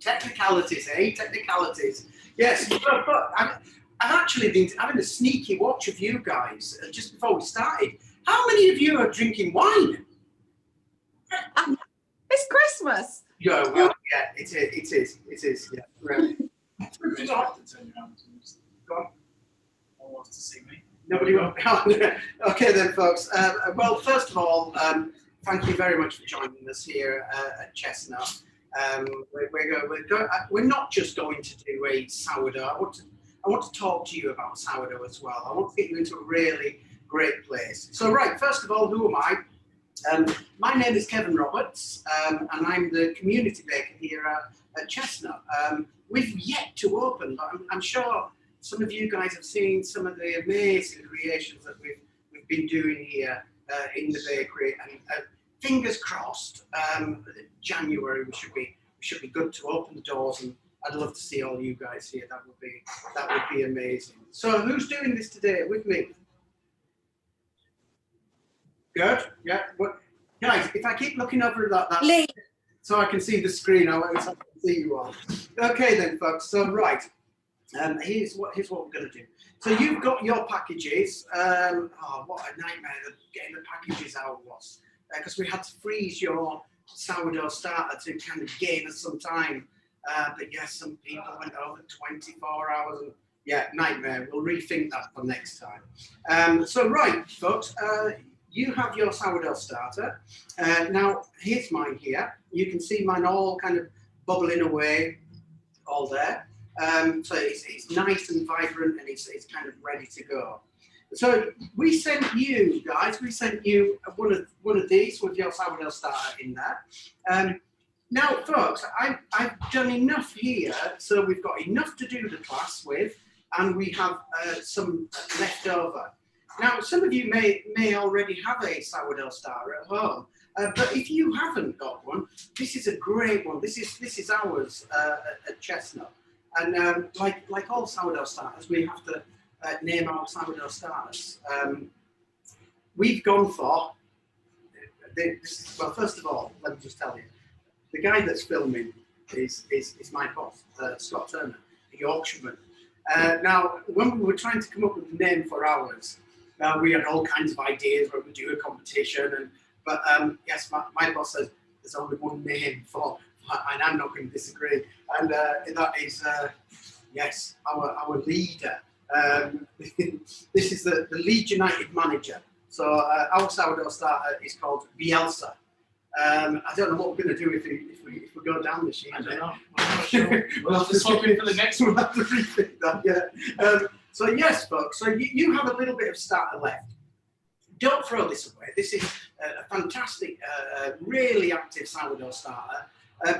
Technicalities, eh? Technicalities. Yes, but I've actually been having a sneaky watch of you guys just before we started. How many of you are drinking wine? It's Christmas. Yeah, well, yeah, it is, yeah. Right. Go on. No one wants to see me. Nobody will. Okay then, folks. Well, first of all, thank you very much for joining us here at Chestnut. We're not just going to do a sourdough. I want to talk to you about sourdough as well. I want to get you into a really great place. So, right, first of all, who am I? My name is Kevin Roberts, and I'm the community baker here at Chestnut. We've yet to open, but I'm sure some of you guys have seen some of the amazing creations that we've been doing here in the bakery, and fingers crossed, January we should be good to open the doors, and I'd love to see all you guys here. That would be amazing. So who's doing this today with me? Good. Yeah. What, guys? If I keep looking over that Lee. so I can see the screen, I can see you all. Okay then, folks. So right. Here's what we're going to do. So you've got your packages. Oh, what a nightmare getting the packages out was, because we had to freeze your sourdough starter to kind of gain us some time. But yes, some people went over 24 hours. And, yeah, nightmare. We'll rethink that for next time. So right, folks, you have your sourdough starter. Now here's mine here. You can see mine all kind of bubbling away, all there. So it's nice and vibrant, and it's kind of ready to go. So we sent you guys, one of these with your sourdough starter in there. Now, folks, I've done enough here, so we've got enough to do the class with, and we have some left over. Now, some of you may already have a sourdough starter at home, but if you haven't got one, this is a great one. This is ours at Chestnut. And like all sourdough starters, we have to name our sourdough starters. We've gone for well. First of all, let me just tell you, the guy that's filming is my boss, Scott Turner, the Yorkshireman. Now, when we were trying to come up with a name for ours, we had all kinds of ideas where we do a competition, but yes, my boss says there's only one name for. And I'm not going to disagree. And that is, yes, our leader. This is the Leeds United manager. So our sourdough starter is called Bielsa. I don't know what we're going to do if we go down this year. I don't know. I'm not sure. We'll have to swap in for the next one. We'll have to rethink that, yeah. So yes, folks, so you have a little bit of starter left. Don't throw this away. This is a fantastic, really active sourdough starter.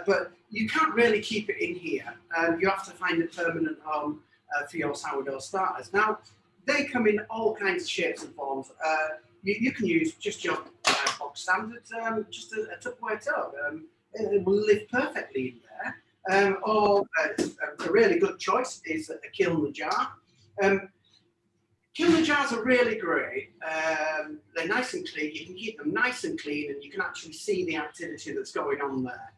But you can't really keep it in here. You have to find a permanent home for your sourdough starters. Now, they come in all kinds of shapes and forms. You can use just your box standard, just a Tupperware tub. It will live perfectly in there. Or a really good choice is a kiln jar. Kiln jars are really great. They're nice and clean. You can keep them nice and clean, and you can actually see the activity that's going on there.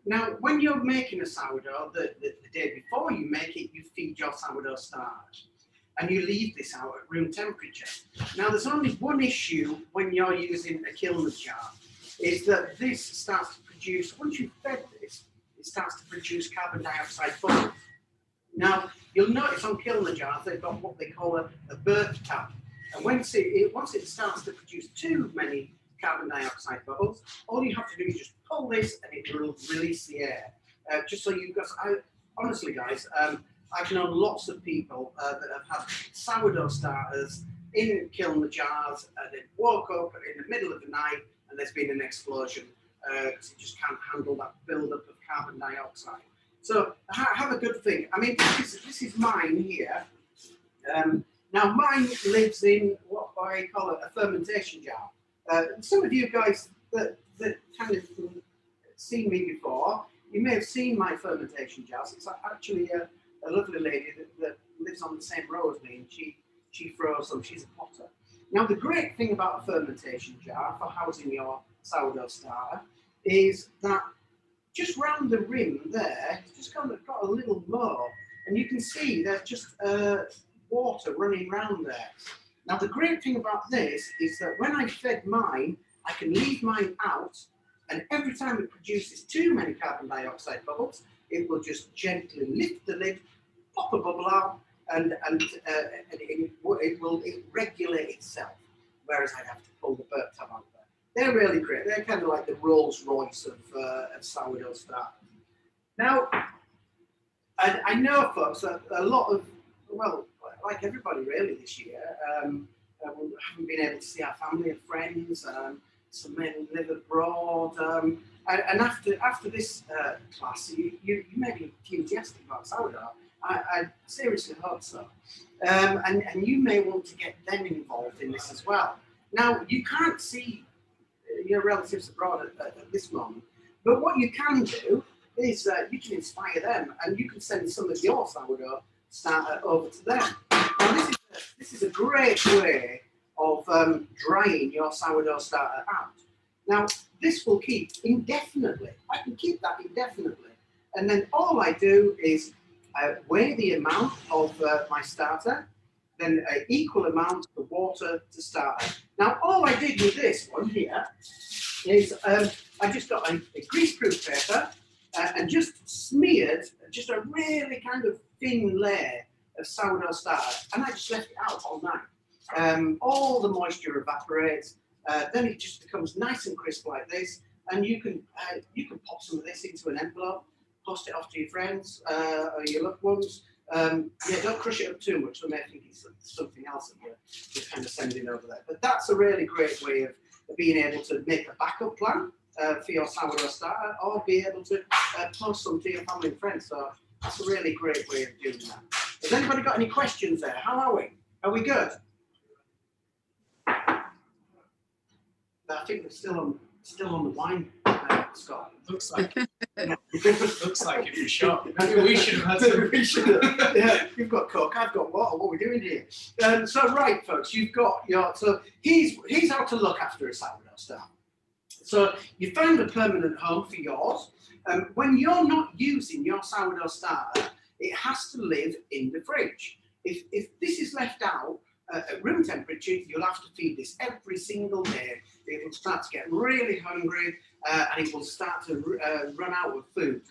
Now, when you're making a sourdough, the day before you make it, you feed your sourdough starch, and you leave this out at room temperature. Now, there's only one issue when you're using a kiln jar, is that this starts to produce, once you've fed this, it starts to produce carbon dioxide bubbles. Now, you'll notice on kiln jars, they've got what they call a birth tap, and once it starts to produce too many carbon dioxide bubbles, all you have to do is just pull this and it will release the air. Just so you've got, honestly guys, I've known lots of people that have had sourdough starters in kiln jars, they woke up in the middle of the night and there's been an explosion because it just can't handle that build-up of carbon dioxide. So have a good think. I mean, this is mine here. Now mine lives in what I call a fermentation jar. Some of you guys that kind of seen me before, you may have seen my fermentation jars. It's actually a lovely lady that lives on the same row as me, and she throws them. She's a potter. Now, the great thing about a fermentation jar for housing your sourdough starter is that just round the rim there, it's just got a little more, and you can see there's just water running round there. Now the great thing about this is that when I fed mine, I can leave mine out, and every time it produces too many carbon dioxide bubbles, it will just gently lift the lid, pop a bubble out, and it will regulate itself, whereas I'd have to pull the burp tab out there. They're really great. They're kind of like the Rolls Royce of sourdough starters. Now, I know, folks, that a lot of, well, like everybody really this year, we haven't been able to see our family and friends. Some men live abroad, and after this class, you may be enthusiastic about sourdough. I seriously hope so, and you may want to get them involved in this as well. Now, you can't see your relatives abroad at this moment, but what you can do is you can inspire them, and you can send some of your sourdough starter over to them. Now, this is a great way of drying your sourdough starter out. Now, this will keep indefinitely. I can keep that indefinitely. And then all I do is weigh the amount of my starter, then an equal amount of water to starter. Now, all I did with this one here is I just got a greaseproof paper and just smeared just a really kind of thin layer of sourdough starter, and I just left it out all night. All the moisture evaporates, then it just becomes nice and crisp like this, and you can pop some of this into an envelope, post it off to your friends or your loved ones. Yeah, don't crush it up too much, so they may think it's something else that you're kind of sending over there. But that's a really great way of being able to make a backup plan for your sourdough starter, or be able to post some to your family and friends. So that's a really great way of doing that. Has anybody got any questions there? How are we? Are we good? I think we're still on the wine, Scott. Looks like looks like it for sure. Maybe we should have had some. We should have. Yeah, you've got Coke, I've got water. What are we doing here? So right, folks, you've got your. So he's how to look after a sourdough starter. So you found a permanent home for yours. When you're not using your sourdough starter, it has to live in the fridge. If this is left out at room temperature, you'll have to feed this every single day. It will start to get really hungry, and it will start to run out of food.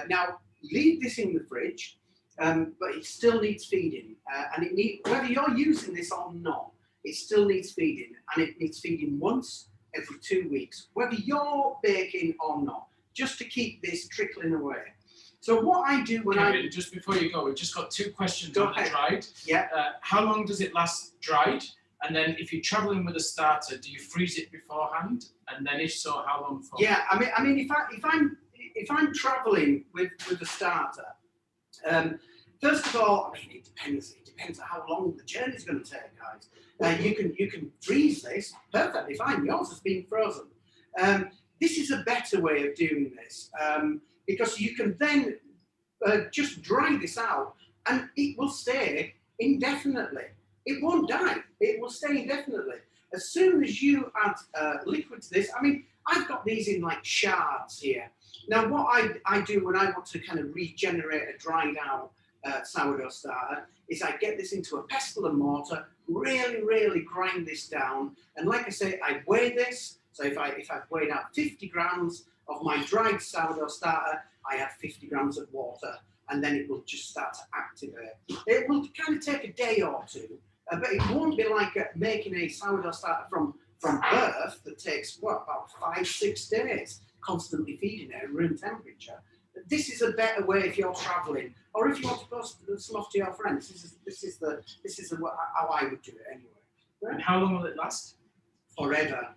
Now, leave this in the fridge, but it still needs feeding, and whether you're using this or not, it still needs feeding, and it needs feeding once every 2 weeks, whether you're baking or not, just to keep this trickling away. So what I do when Kevin, just before you go, we've just got two questions on the dried. Yeah. How long does it last dried? And then if you're traveling with a starter, do you freeze it beforehand? And then if so, how long for? Yeah, I mean, if I'm traveling with a starter, first of all, I mean, it depends on how long the journey is going to take, guys. You can freeze this perfectly fine. Yours has been frozen. This is a better way of doing this, because you can then just dry this out, and it will stay indefinitely. It won't die. It will stay indefinitely. As soon as you add liquid to this, I mean, I've got these in like shards here. Now, what I do when I want to kind of regenerate a dried out sourdough starter is I get this into a pestle and mortar, really grind this down, and like I say, I weigh this. So if I've weighed out 50 grams of my dried sourdough starter, I add 50 grams of water, and then it will just start to activate. It will kind of take a day or two, but it won't be like making a sourdough starter from birth that takes, about 5-6 days, constantly feeding it at room temperature. This is a better way if you're traveling, or if you want to post some off to your friends. This is how I would do it anyway. Right? And how long will it last? Forever.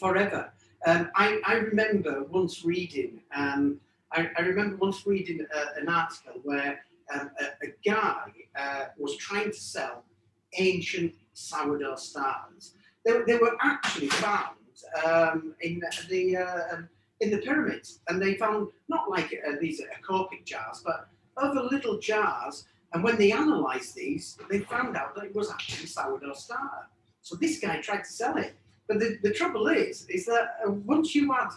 I remember once reading. I remember once reading an article where a guy was trying to sell ancient sourdough starters. They were actually found in the pyramids, and they found not like these acorpic jars, but other little jars. And when they analysed these, they found out that it was actually sourdough starter. So this guy tried to sell it, but the trouble is that once you add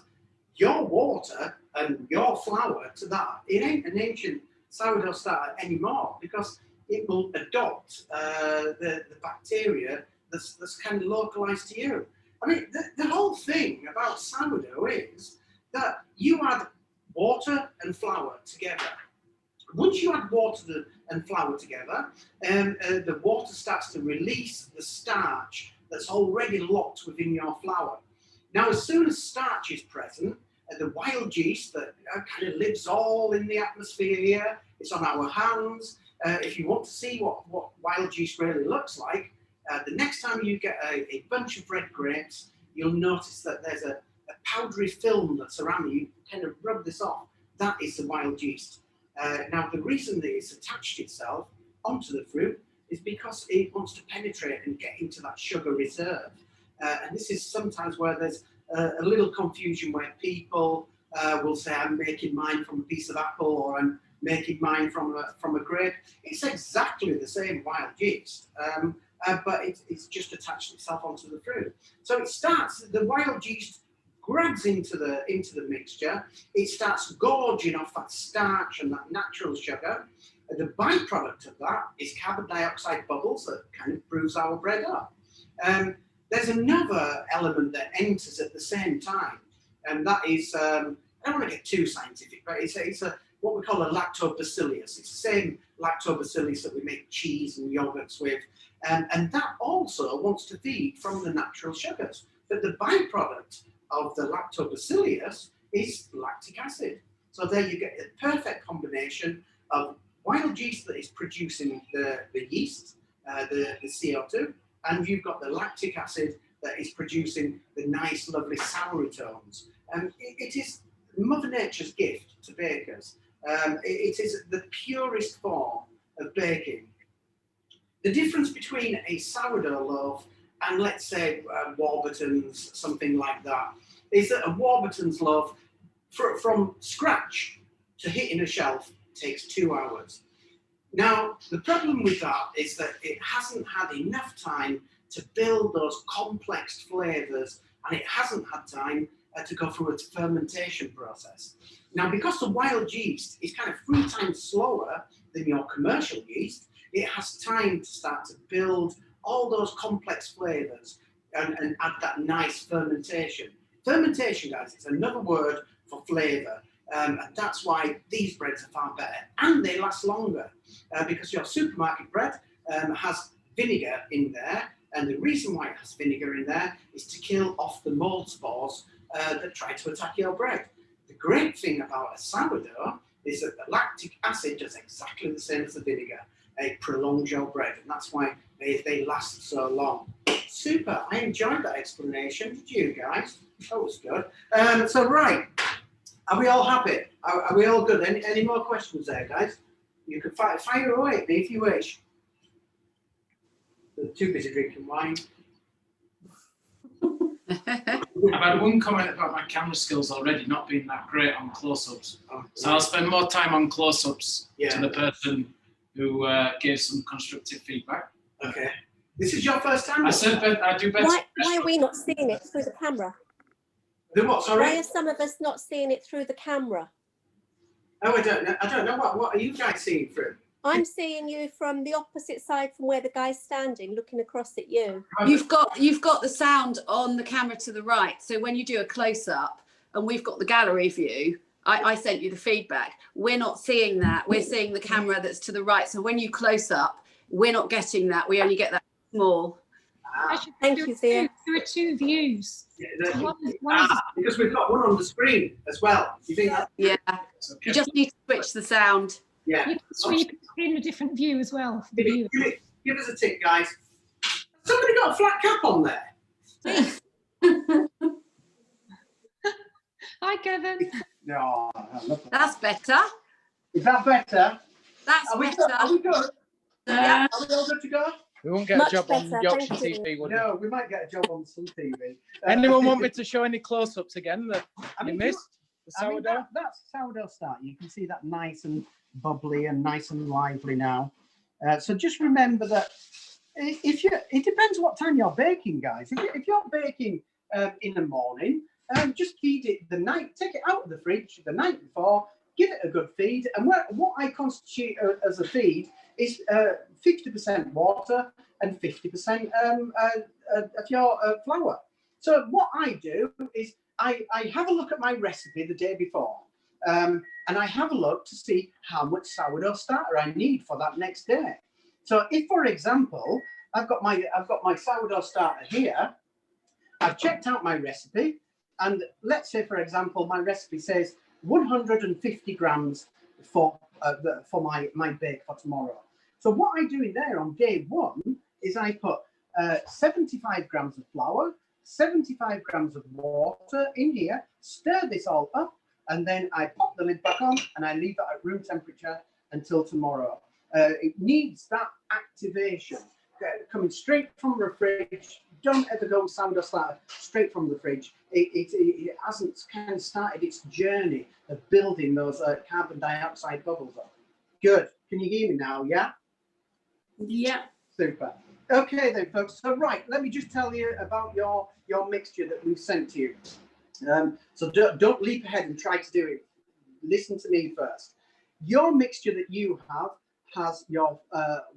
your water and your flour to that, it ain't an ancient sourdough starter anymore, because it will adopt the bacteria that's kind of localized to you. I mean, the whole thing about sourdough is that you add water and flour together. Once you add water and flour together, the water starts to release the starch that's already locked within your flour. Now, as soon as starch is present, the wild yeast that kind of lives all in the atmosphere here, it's on our hands. If you want to see what wild yeast really looks like, the next time you get a bunch of red grapes, you'll notice that there's a powdery film that's around you. You kind of rub this off. That is the wild yeast. Now, the reason that it's attached itself onto the fruit is because it wants to penetrate and get into that sugar reserve. And this is sometimes where there's a little confusion, where people will say, I'm making mine from a piece of apple, or I'm making mine from a grape. It's exactly the same wild yeast, but it's just attached itself onto the fruit. So it starts, the wild yeast grabs into the mixture. It starts gorging off that starch and that natural sugar. And the byproduct of that is carbon dioxide bubbles that kind of brews our bread up. There's another element that enters at the same time, and that is, I don't want to get too scientific, but it's what we call a lactobacillus. It's the same lactobacillus that we make cheese and yogurts with, and that also wants to feed from the natural sugars. But the byproduct of the lactobacillus is lactic acid. So there you get the perfect combination of wild yeast that is producing the yeast, the CO2, and you've got the lactic acid that is producing the nice, lovely souritones. And it is Mother Nature's gift to bakers. It is the purest form of baking. The difference between a sourdough loaf and, let's say, Warburton's, something like that, is that a Warburton's loaf, from scratch to hitting a shelf, takes 2 hours. Now, the problem with that is that it hasn't had enough time to build those complex flavours, and it hasn't had time to go through its fermentation process. Now, because the wild yeast is kind of 3 times slower than your commercial yeast, it has time to start to build all those complex flavours and add that nice fermentation. Fermentation, guys, is another word for flavour. And that's why these breads are far better, and they last longer, because your supermarket bread has vinegar in there, and the reason why it has vinegar in there is to kill off the mold spores that try to attack your bread. The great thing about a sourdough is that the lactic acid does exactly the same as the vinegar. It prolongs your bread, and that's why they last so long. Super, I enjoyed that explanation. Did you guys? That was good. So right. Are we all happy? Are we all good? Any more questions there, guys? You can fire away at me if you wish. They're too busy drinking wine. I've had one comment about my camera skills already not being that great on close-ups. So I'll spend more time on close-ups to the person who gave some constructive feedback. Okay. This is your first time? I said I do better. Why are we not seeing it through the camera? The what, sorry? Why are some of us not seeing it through the camera? Oh, I don't know. What are you guys seeing through? I'm seeing you from the opposite side from where the guy's standing, looking across at you. You've got the sound on the camera to the right. So when you do a close-up and we've got the gallery view, I sent you the feedback. We're not seeing that. We're seeing the camera that's to the right. So when you close up, we're not getting that. We only get that small. Thank you, Thea. There are 2 views. Yeah, One is because we've got one on the screen as well. You think that? Yeah. Okay. You just need to switch the sound. Yeah. you can see in a different view as well. For the viewer. Give us a tick, guys. Somebody got a flat cap on there. Hi, Kevin. No, That's better. is that better? That's Are we better. good? Yeah. Are we all good to go? We won't get Much a job better, on Yorkshire thank you. TV, would we? No, we might get a job on some TV. Anyone want me to show any close-ups again that you mean, missed? The I mean, sourdough? that's sourdough start. You can see that nice and bubbly and nice and lively now. So just remember that it depends what time you're baking, guys. If you're baking in the morning, just feed it the night, take it out of the fridge the night before, give it a good feed. And what I constitute as a feed is 50% water and 50% of your flour. So what I do is I have a look at my recipe the day before, and I have a look to see how much sourdough starter I need for that next day. So if, for example, I've got my sourdough starter here, I've checked out my recipe, and let's say, for example, my recipe says 150 grams for my bake for tomorrow. So what I do in there on day one is I put 75 grams of flour, 75 grams of water in here, stir this all up, and then I pop the lid back on and I leave it at room temperature until tomorrow. It needs that activation coming straight from the fridge. Don't ever go with sourdough starter straight from the fridge. It hasn't kind of started its journey of building those carbon dioxide bubbles up. Good. Can you hear me now? Yeah? Yeah. Super. Okay then, folks. So right, let me just tell you about your mixture that we've sent to you. So don't leap ahead and try to do it. Listen to me first. Your mixture that you have has your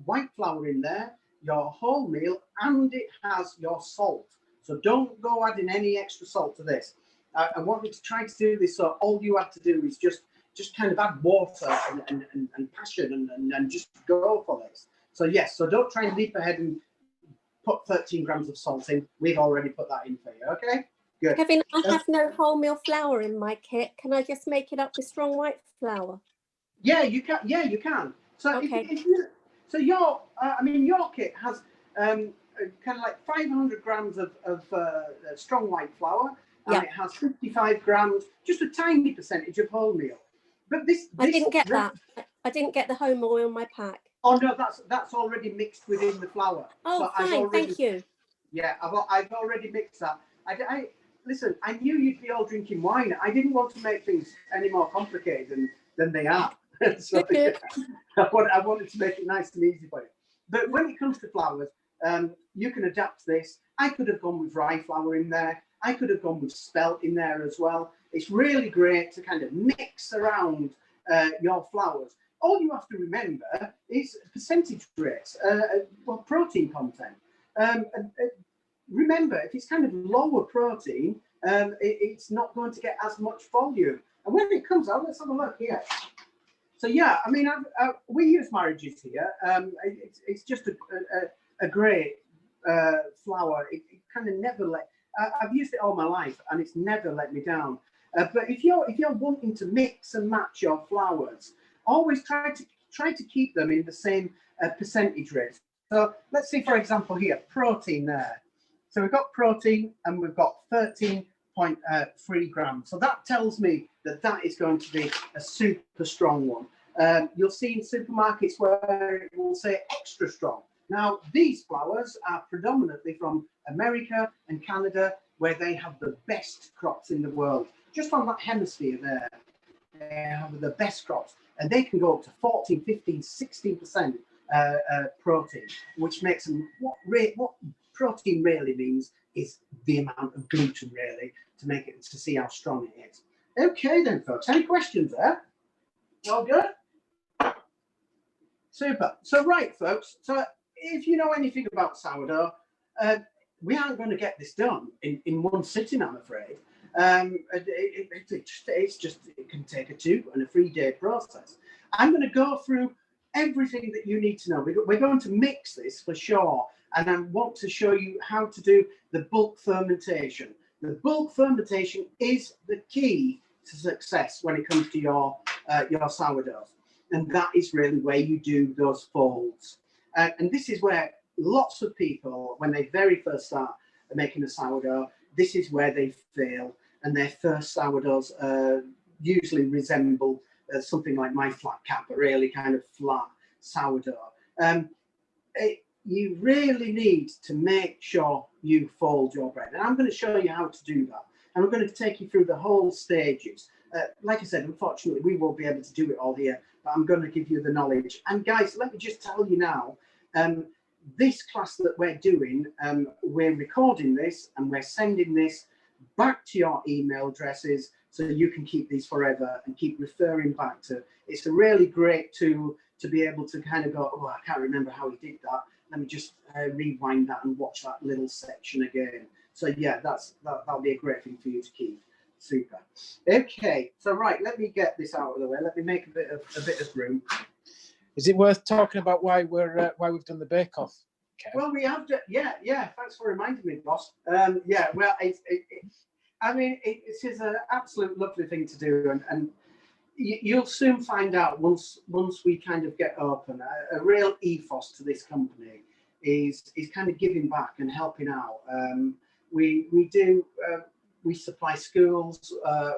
white flour in there, your wholemeal, and it has your salt. So don't go adding any extra salt to this. I want you to try to do this, so all you have to do is just kind of add water and passion and just go for this. So yes, so don't try and leap ahead and put 13 grams of salt in. We've already put that in for you, okay? Good. Kevin, I have no wholemeal flour in my kit. Can I just make it up with strong white flour? Yeah, you can. Yeah, you can. So Okay. So your kit has kind of like 500 grams of strong white flour, and it has 55 grams, just a tiny percentage of wholemeal. But this I didn't get that. I didn't get the wholemeal in my pack. Oh no, that's already mixed within the flour. Oh, so fine, thank you. Yeah, I've already mixed that. Listen, I knew you'd be all drinking wine. I didn't want to make things any more complicated than they are. So yeah, I wanted to make it nice and easy for you. But when it comes to flours, you can adapt this. I could have gone with rye flour in there. I could have gone with spelt in there as well. It's really great to kind of mix around your flours. All you have to remember is percentage rates, protein content. Remember, if it's kind of lower protein, it's not going to get as much volume. And when it comes out, let's have a look here. So yeah, I mean, we use marriages here. It's just a great flour. It kind of never I've used it all my life, and it's never let me down. But if you're wanting to mix and match your flours, always try to keep them in the same percentage rate. So let's see, for example, here, protein there. So we've got protein and we've got 13.3 grams. So that tells me that is going to be a super strong one. You'll see in supermarkets where it will say extra strong. Now, these flours are predominantly from America and Canada, where they have the best crops in the world. Just on that hemisphere there, they have the best crops. And they can go up to 14, 15, 16% protein, which makes them, what protein really means is the amount of gluten, really, to see how strong it is. Okay then, folks, any questions there? All good? Super. So right, folks, so if you know anything about sourdough, we aren't going to get this done in one sitting, I'm afraid. It can take a 2 and a 3 day process. I'm going to go through everything that you need to know. We're going to mix this for sure, and I want to show you how to do the bulk fermentation. The bulk fermentation is the key to success when it comes to your sourdoughs, and that is really where you do those folds. And this is where lots of people, when they very first start making a sourdough, this is where they fail, and their first sourdoughs usually resemble something like my flat cap, a really kind of flat sourdough. You really need to make sure you fold your bread, and I'm going to show you how to do that, and we're going to take you through the whole stages. Like I said, unfortunately, we won't be able to do it all here, but I'm going to give you the knowledge. And guys, let me just tell you now, this class that we're doing, we're recording this and we're sending this back to your email addresses so you can keep these forever and keep referring back to. It's a really great tool to be able to kind of go, oh, I can't remember how he did that. Let me just rewind that and watch that little section again. So yeah, that'll be a great thing for you to keep. Super. Okay, so right, let me get this out of the way. Let me make a bit of room. Is it worth talking about why we've done the bake-off? Okay. Well, we have to. Yeah. Thanks for reminding me, boss. Yeah. Well, I mean, it is an absolute lovely thing to do, and you'll soon find out once we kind of get open. A real ethos to this company is kind of giving back and helping out. We supply schools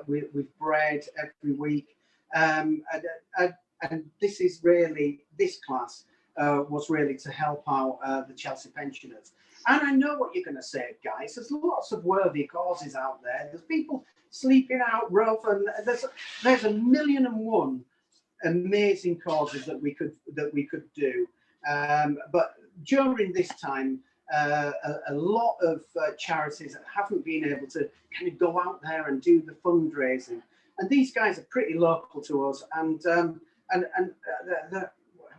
with bread every week, and this is really, this class was really to help out the Chelsea pensioners. And I know what you're going to say, guys. There's lots of worthy causes out there. There's people sleeping out rough, and there's 1,000,001 amazing causes that we could do. But during this time, a lot of charities haven't been able to kind of go out there and do the fundraising. And these guys are pretty local to us, and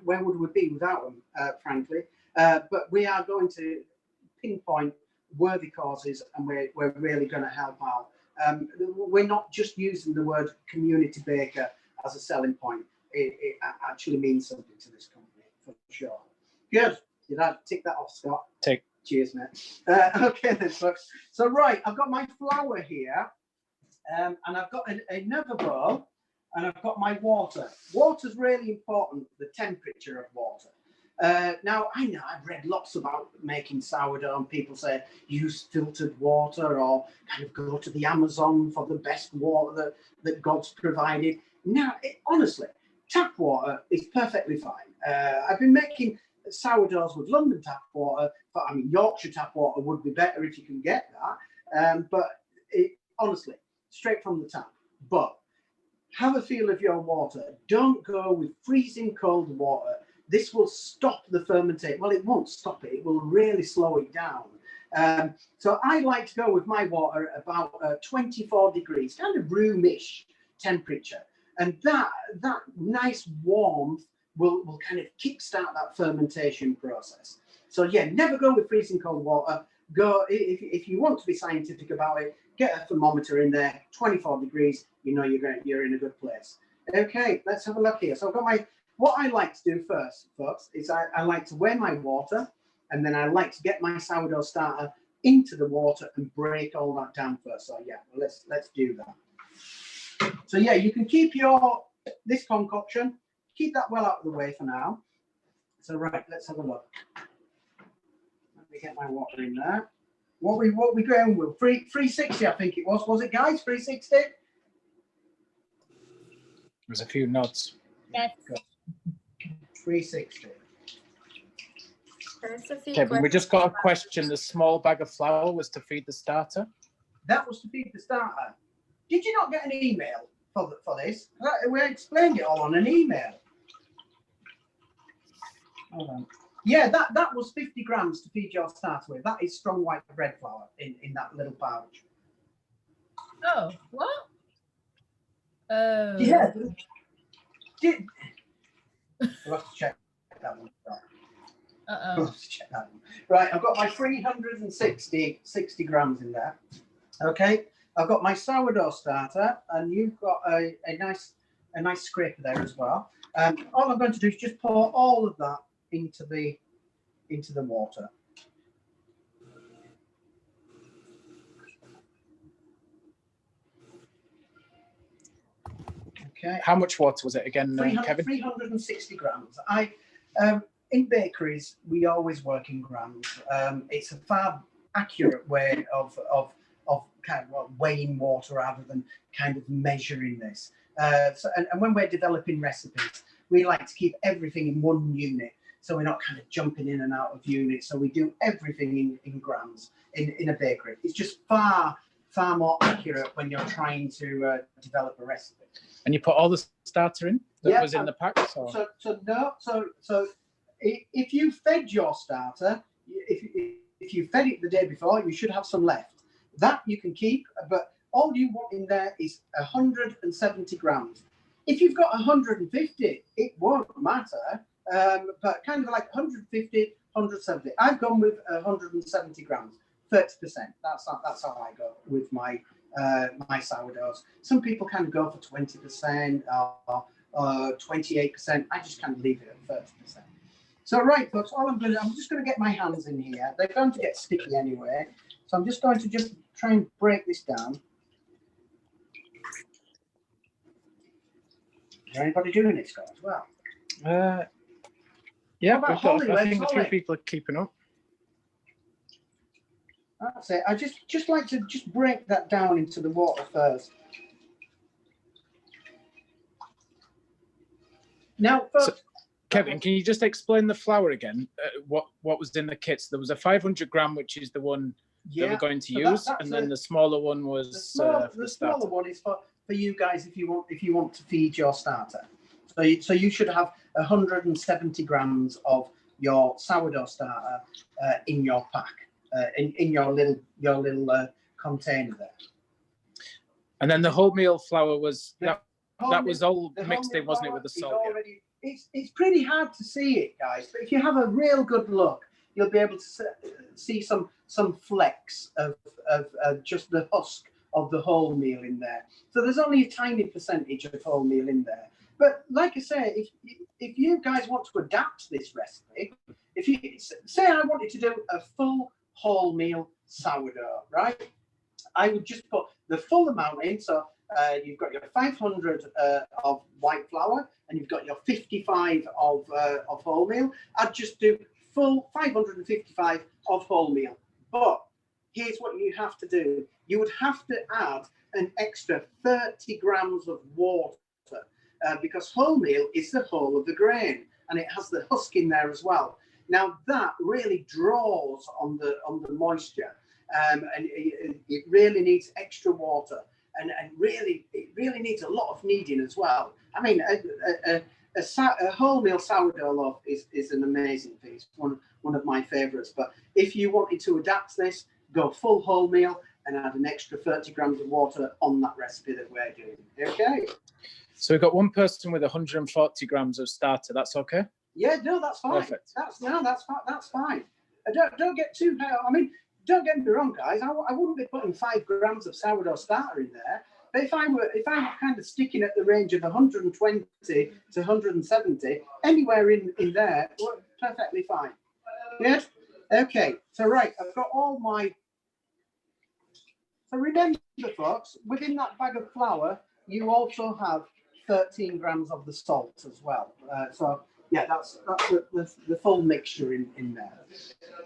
where would we be without them, frankly? But we are going to pinpoint worthy causes, and we're really going to help out. We're not just using the word community baker as a selling point. It actually means something to this company, for sure. Good. Did I tick that off, Scott? Tick. Cheers, mate. Okay then, folks. So right, I've got my flour here, and I've got another bowl, and I've got my water. Water's really important, the temperature of water. Now, I know I've read lots about making sourdough, and people say use filtered water or kind of go to the Amazon for the best water that God's provided. Now, honestly, tap water is perfectly fine. I've been making sourdoughs with London tap water, but I mean, Yorkshire tap water would be better if you can get that. But honestly, straight from the tap. But have a feel of your water. Don't go with freezing cold water. This will stop the fermentation. Well, it won't stop it. It will really slow it down. So I like to go with my water about 24 degrees, kind of roomish temperature. And that nice warmth will kind of kickstart that fermentation process. So yeah, never go with freezing cold water. Go, if you want to be scientific about it, get a thermometer in there, 24 degrees, you know you're in a good place. Okay, let's have a look here. So I've got what I like to do first, folks, is I like to weigh my water, and then I like to get my sourdough starter into the water and break all that down first. So yeah, well, let's do that. So yeah, you can keep this concoction, keep that well out of the way for now. So right, let's have a look. Let me get my water in there. What we going with? 360, I think it was. Was it, guys? 360? There's a few nods. Yes. 360. Kevin, we just got a question. The small bag of flour was to feed the starter? That was to feed the starter. Did you not get an email for this? We explained it all on an email. Hold on. Yeah, that was 50 grams to feed your starter with. That is strong white bread flour in that little pouch. Oh, what? Oh. Yeah. We'll have to check that one. We'll have to check that one. Right, I've got my 360 grams in there. Okay, I've got my sourdough starter, and you've got a nice scraper there as well. All I'm going to do is just pour all of that into the water. Okay. How much water was it again, Kevin? 360 grams. In bakeries, we always work in grams. It's a far accurate way of kind of weighing water rather than kind of measuring this. And when we're developing recipes, we like to keep everything in one unit, so we're not kind of jumping in and out of units. So we do everything in grams in a bakery. It's just far more accurate when you're trying to develop a recipe. And you put all the starter in that was in the pack? So if you fed your starter, if you fed it the day before, you should have some left. That you can keep, but all you want in there is 170 grams. If you've got 150, it won't matter, but kind of like 150, 170. I've gone with 170 grams, 30%. That's how I go with my my sourdoughs. Some people can go for 20% or 28%. I just kind of leave it at 30%. So right, folks, I'm just going to get my hands in here. They're going to get sticky anyway. So I'm just going to just try and break this down. Is there anybody doing it, Scott, as well? Yeah, I think a few people are keeping up. That's it. I just like to just break that down into the water first. Now, folks, so, Kevin, can you just explain the flour again? What was in the kits? There was a 500 gram, which is the one that we're going to use, and then the smaller one was the smaller one is for you guys if you want to feed your starter. So you should have 170 grams of your sourdough starter in your pack, in your little container there. And then the wholemeal flour was that was all mixed in, wasn't it, with the salt? It's pretty hard to see it, guys, but if you have a real good look, you'll be able to see some flecks of just the husk of the wholemeal in there. So there's only a tiny percentage of wholemeal in there. But like I say, if you guys want to adapt this recipe, if you say I wanted to do a full wholemeal sourdough, right? I would just put the full amount in. So you've got your 500 of white flour and you've got your 55 of wholemeal. I'd just do full 555 of wholemeal. But here's what you have to do. You would have to add an extra 30 grams of water because wholemeal is the whole of the grain and it has the husk in there as well. Now that really draws on the moisture and it really needs extra water and really it really needs a lot of kneading as well. I mean, a wholemeal sourdough loaf is an amazing piece, one of my favorites. But if you wanted to adapt this, go full wholemeal and add an extra 30 grams of water on that recipe that we're doing. Okay. So we've got one person with 140 grams of starter. That's okay? Yeah, no, that's fine. Perfect. That's fine. Don't get too. I mean, don't get me wrong, guys. I wouldn't be putting 5 grams of sourdough starter in there. But if I'm kind of sticking at the range of 120 to 170, anywhere in there, perfectly fine. Yes. Okay. So right, I've got all my. So remember, folks, within that bag of flour, you also have 13 grams of the salt as well. So yeah, that's the full mixture in there.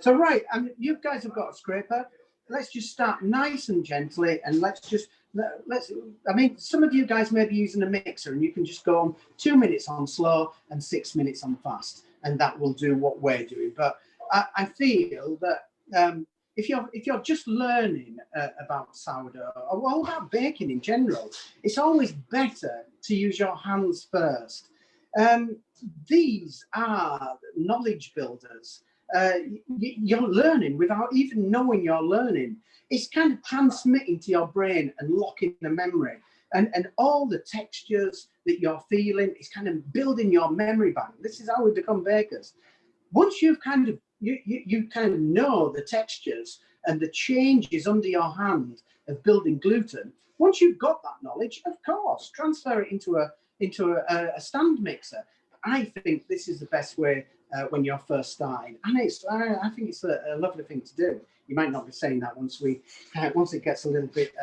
So right, and you guys have got a scraper. Let's just start nice and gently, and let's. I mean, some of you guys may be using a mixer, and you can just go on 2 minutes on slow and 6 minutes on fast, and that will do what we're doing. But I feel that if you're just learning about sourdough or all about baking in general, it's always better to use your hands first. These are knowledge builders. You're learning without even knowing you're learning. It's kind of transmitting to your brain and locking the memory. And all the textures that you're feeling is kind of building your memory bank. This is how we become bakers. Once you've kind of you kind of know the textures and the changes under your hand of building gluten. Once you've got that knowledge, of course, transfer it into a stand mixer. I think this is the best way when you're first starting, and I think it's a lovely thing to do. You might not be saying that once it gets a little bit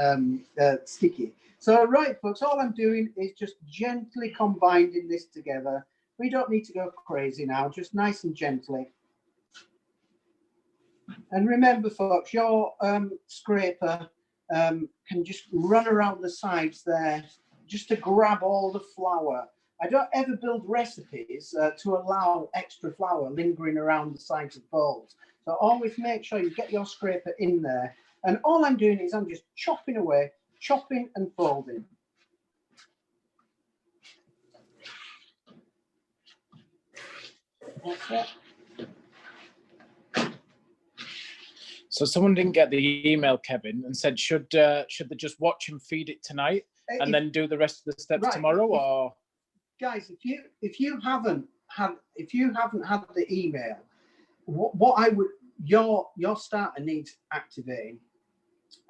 sticky. So right, folks, all I'm doing is just gently combining this together. We don't need to go crazy now, just nice and gently. And remember, folks, your scraper can just run around the sides there just to grab all the flour. I don't ever build recipes to allow extra flour lingering around the sides of bowls. So always make sure you get your scraper in there. And all I'm doing is I'm just chopping away, chopping and folding. That's it. So someone didn't get the email, Kevin, and said, should they just watch and feed it tonight and then do the rest of the steps tomorrow? Or guys, if you haven't had the email, what I would your starter needs activating,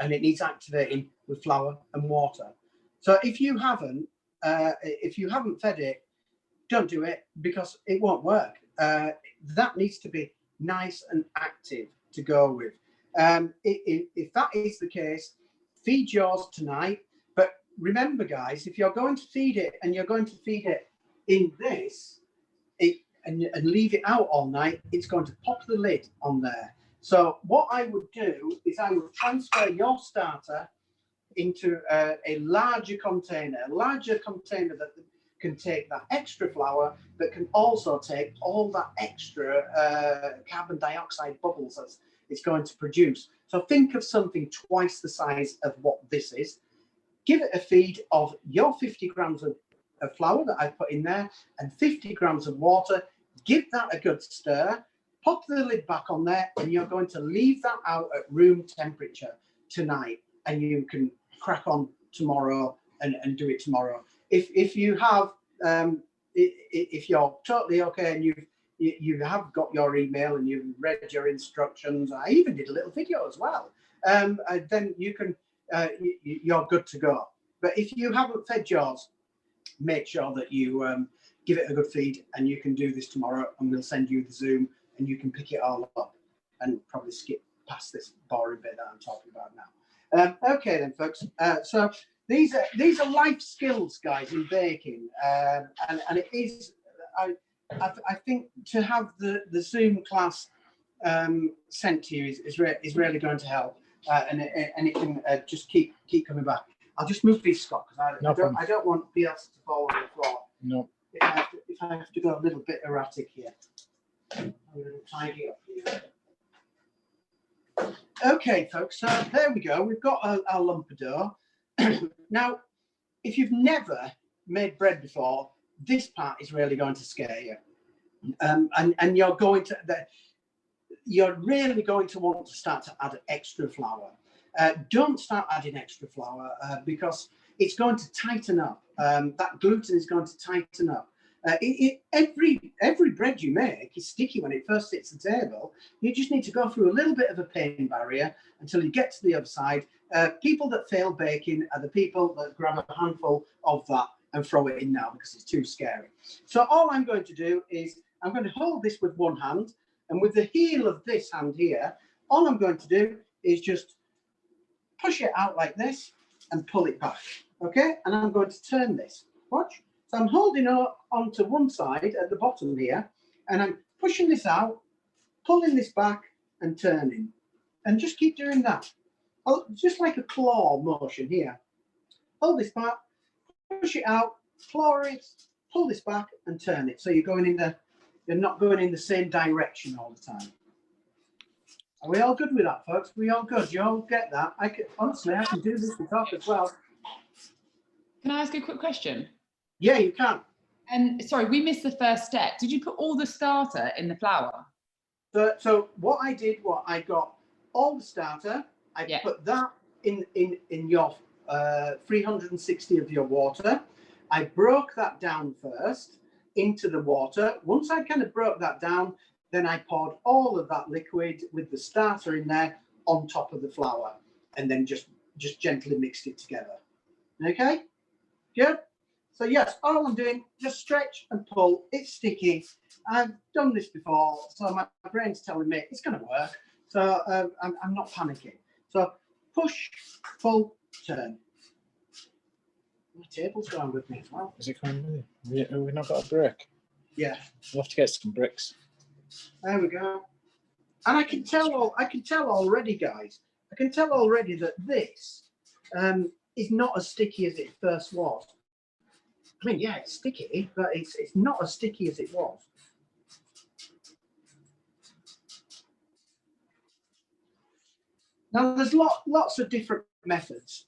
and it needs activating with flour and water. So if you haven't fed it, don't do it because it won't work. That needs to be nice and active to go with. If that is the case, feed yours tonight. But remember, guys, if you're going to feed it and you're going to feed it in this, and leave it out all night, it's going to pop the lid on there. So what I would do is I would transfer your starter into a larger container that can take that extra flour, but can also take all that extra carbon dioxide bubbles that it's going to produce. So think of something twice the size of what this is. Give it a feed of your 50 grams of flour that I've put in there and 50 grams of water. Give that a good stir, pop the lid back on there, and you're going to leave that out at room temperature tonight, and you can crack on tomorrow and do it tomorrow. If you have if you're totally okay and you have got your email and you've read your instructions, I even did a little video as well, then you can you're good to go. But if you haven't fed yours, make sure that you give it a good feed, and you can do this tomorrow, and we'll send you the Zoom and you can pick it all up and probably skip past this boring bit that I'm talking about now. Okay then, folks. So these are life skills, guys, in baking, and it is. I think to have the Zoom class sent to you is really going to help, and it can just keep coming back. I'll just move these, Scott, because I don't want the else to fall on the floor. No. If I have to go a little bit erratic here. I'm going to tidy up here. Okay, folks, so there we go. We've got our lump of dough. Now, if you've never made bread before, this part is really going to scare you. And you're really going to want to start to add extra flour. Don't start adding extra flour because it's going to tighten up. That gluten is going to tighten up. Every bread you make is sticky when it first hits the table. You just need to go through a little bit of a pain barrier until you get to the other side. People that fail baking are the people that grab a handful of that and throw it in now because it's too scary. So all I'm going to do is I'm going to hold this with one hand, and with the heel of this hand here, all I'm going to do is just push it out like this and pull it back. Okay, and I'm going to turn this. Watch. So I'm holding onto one side at the bottom here, and I'm pushing this out, pulling this back and turning, and just keep doing that. Just like a claw motion here. Hold this back, push it out, claw it, pull this back and turn it. So you're not going in the same direction all the time. Are we all good with that, folks? We all good? You all get that? Honestly, I can do this with talk as well. Can I ask a quick question? Yeah, you can. And sorry, we missed the first step. Did you put all the starter in the flour? So what I did, I got all the starter. I put that in your 360 of your water. I broke that down first into the water. Once I kind of broke that down, then I poured all of that liquid with the starter in there on top of the flour, and then just gently mixed it together. Okay, good. So yes, all I'm doing, just stretch and pull. It's sticky. I've done this before, so my brain's telling me it's going to work. So I'm not panicking. So push, pull, turn. My table's going with me as well. Is it coming with you? We've not got a brick. Yeah. We'll have to get some bricks. There we go. And I can tell already, guys. I can tell already that this is not as sticky as it first was. I mean, yeah, it's sticky, but it's not as sticky as it was. Now, there's lots of different methods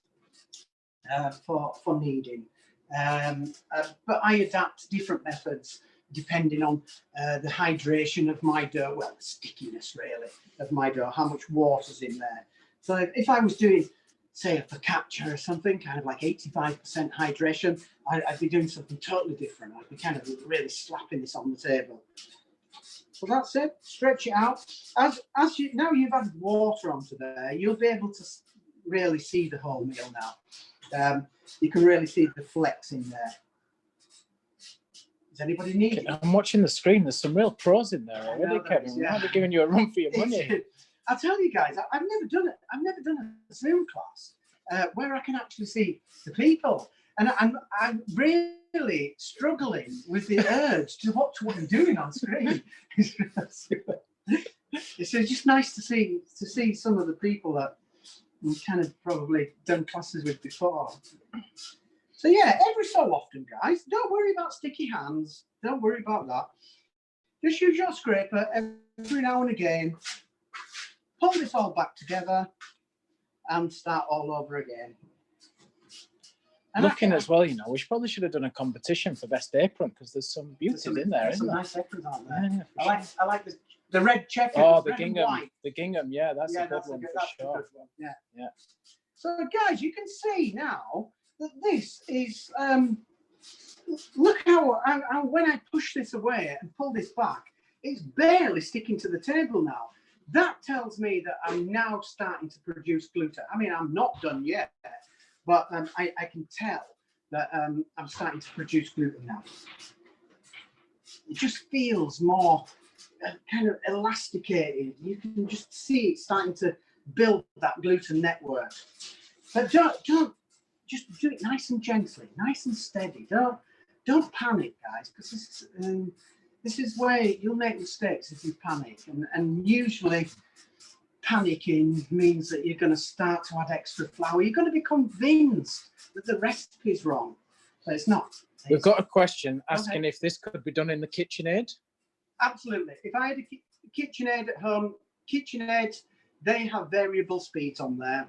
for kneading, but I adapt different methods depending on the hydration of my dough, well, the stickiness really of my dough, how much water's in there. So if I was doing, say, a focaccia or something, kind of like 85% hydration, I'd be doing something totally different. I'd be kind of really slapping this on the table. So that's it. Stretch it out. As you now you've added water onto there, you'll be able to really see the whole meal now. You can really see the flecks in there. Does anybody need it? I'm watching the screen. There's some real pros in there already, Kevin. We might be giving you a run for your money. I'll tell you guys, I've never done it. I've never done a Zoom class where I can actually see the people, and I'm really struggling with the urge to watch what I'm doing on screen. It's just nice to see some of the people that we've kind of probably done classes with before. So yeah, every so often, guys, don't worry about sticky hands. Don't worry about that. Just use your scraper every now and again. Pull this all back together and start all over again. And looking as well, you know, we probably should have done a competition for best apron because there's some beauties in there, isn't there? Nice aprons, aren't there? Yeah, I like the red checker. Oh, the gingham. The gingham, yeah, that's a good one for sure. Yeah. Yeah. So guys, you can see now that this is look how when I push this away and pull this back, it's barely sticking to the table now. That tells me that I'm now starting to produce gluten. I mean, I'm not done yet, but I can tell that I'm starting to produce gluten now. It just feels more kind of elasticated. You can just see it starting to build that gluten network. But don't just do it nice and gently, nice and steady. Don't panic, guys, because this is where you'll make mistakes if you panic, and usually panicking means that you're going to start to add extra flour. You're going to be convinced that the recipe's wrong, but it's not. We've got a question asking if this could be done in the KitchenAid. Absolutely. If I had a KitchenAid at home, KitchenAid, they have variable speeds on there.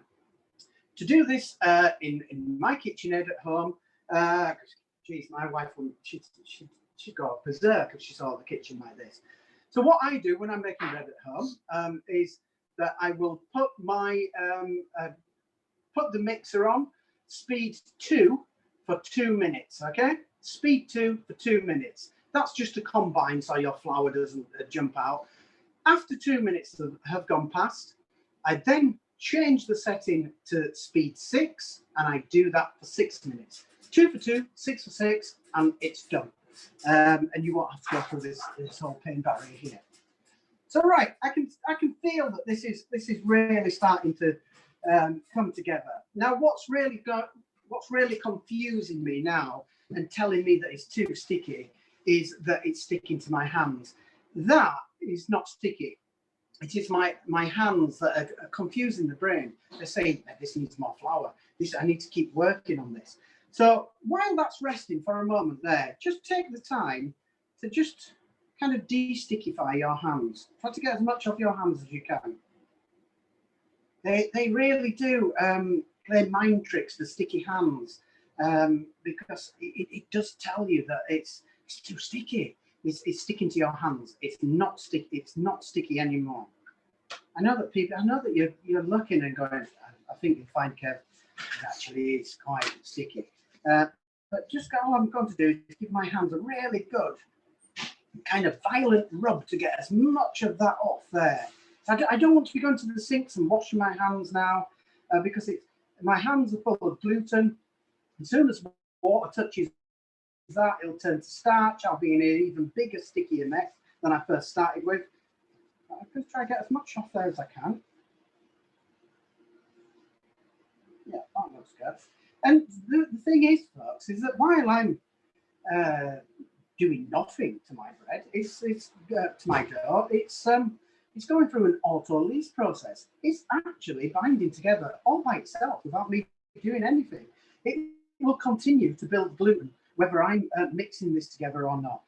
To do this in my KitchenAid at home, geez, my wife wouldn't, she'd go berserk if she saw the kitchen like this. So what I do when I'm making bread at home is that I will put my put the mixer on speed 2 for 2 minutes. Okay, speed 2 for 2 minutes. That's just to combine so your flour doesn't jump out. After 2 minutes have gone past, I then change the setting to speed 6, and I do that for 6 minutes. 2 for 2, 6 for 6, and it's done. And you won't have to go through this whole pain barrier here. So right, I can feel that this is really starting to come together. Now, what's really confusing me now and telling me that it's too sticky is that it's sticking to my hands. That is not sticky. It is my hands that are confusing the brain. They're saying, this needs more flour. I need to keep working on this. So while that's resting for a moment there, just take the time to just kind of de-stickify your hands. Try to get as much off your hands as you can. They really do play mind tricks, the sticky hands, because it does tell you that it's too sticky. It's sticking to your hands. It's not sticky. It's not sticky anymore. I know that you're looking and going, I think you'll find, Kev, it actually is quite sticky. But just all I'm going to do is give my hands a really good kind of violent rub to get as much of that off there. So I don't want to be going to the sinks and washing my hands now because my hands are full of gluten. As soon as water touches that, it'll turn to starch. I'll be in an even bigger, stickier mess than I first started with. I'm going to try and get as much off there as I can. Yeah, that looks good. And the thing is, folks, is that while I'm doing nothing to my bread, it's to my dough, it's going through an autolyse process. It's actually binding together all by itself without me doing anything. It will continue to build gluten whether I'm mixing this together or not.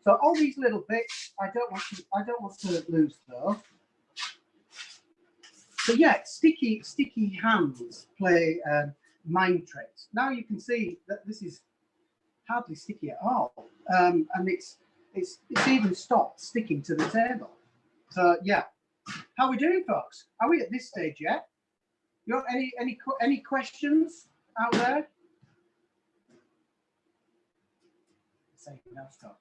So all these little bits, I don't want to lose those. So yeah, sticky hands play mind tricks. Now you can see that this is hardly sticky at all, and it's even stopped sticking to the table. So yeah, how are we doing, folks? Are we at this stage yet? You got any questions out there? Say no, stop.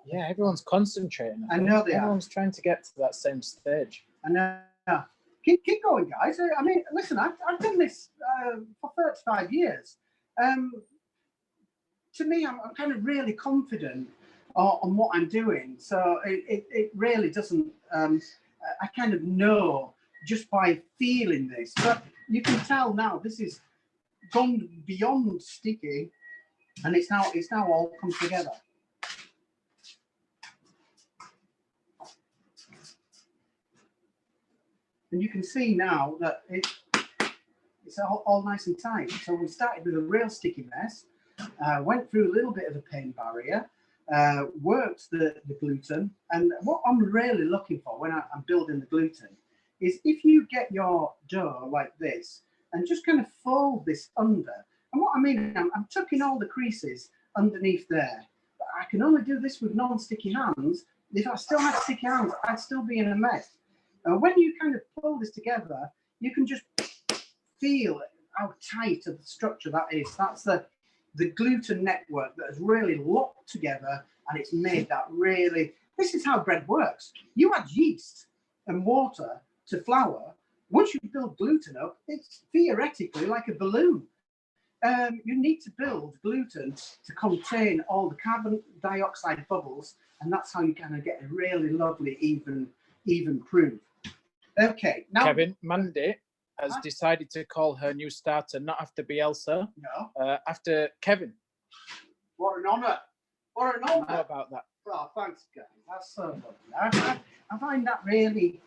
Yeah, everyone's concentrating. I know they are. Everyone's trying to get to that same stage. I know. Keep going, guys. I mean, listen, I've done this for 35 years. To me, I'm kind of really confident on what I'm doing. So it really doesn't, I kind of know just by feeling this. But you can tell now this is gone beyond sticky, and it's now all come together. And you can see now that it's all nice and tight. So we started with a real sticky mess, went through a little bit of a pain barrier, worked the gluten. And what I'm really looking for when I'm building the gluten is if you get your dough like this and just kind of fold this under. And what I mean, I'm tucking all the creases underneath there. But I can only do this with non-sticky hands. If I still had sticky hands, I'd still be in a mess. When you kind of pull this together, you can just feel how tight of the structure that is. That's the gluten network that has really locked together, and it's made that really. This is how bread works. You add yeast and water to flour. Once you build gluten up, it's theoretically like a balloon. You need to build gluten to contain all the carbon dioxide bubbles, and that's how you kind of get a really lovely even proof. Okay, now Kevin, Mandy has decided to call her new starter not after Bielsa, after Kevin. What an honour! What an honour! How about that? Oh, thanks, guys. That's so lovely. I find that really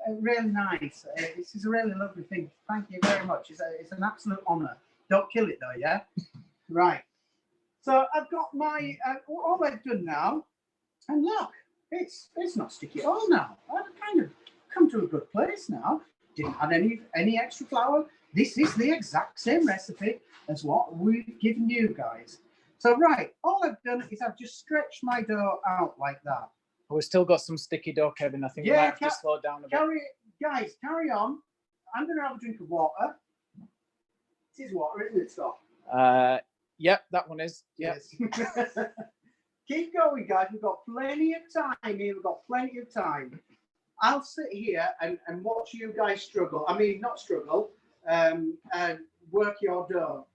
nice. This is a really lovely thing. Thank you very much. It's an absolute honour. Don't kill it though, yeah? Right. So I've got my all I've done now, and look, it's not sticky at all now. I've kind of come to a good place now. Didn't add any extra flour. This is the exact same recipe as what we've given you guys. So right, all I've done is I've just stretched my dough out like that. We've still got some sticky dough, Kevin. I think we might have to slow down a bit. Carry on. I'm going to have a drink of water. It is water, isn't it, Scott? Yep, that one is. Yep. Yes. Keep going, guys. We've got plenty of time here. We've got plenty of time. I'll sit here and watch you guys struggle. I mean, not struggle, and work your dough.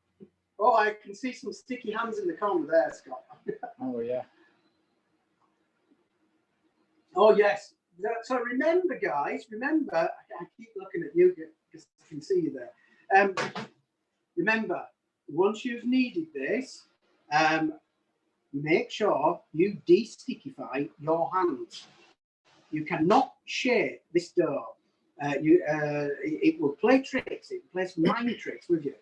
Oh, I can see some sticky hands in the corner there, Scott. Oh, yeah. Oh, yes. So remember, guys, I keep looking at you because I can see you there. Remember, once you've kneaded this, make sure you de-stickify your hands. You cannot shake this dough. It will play tricks. It plays mind tricks with you.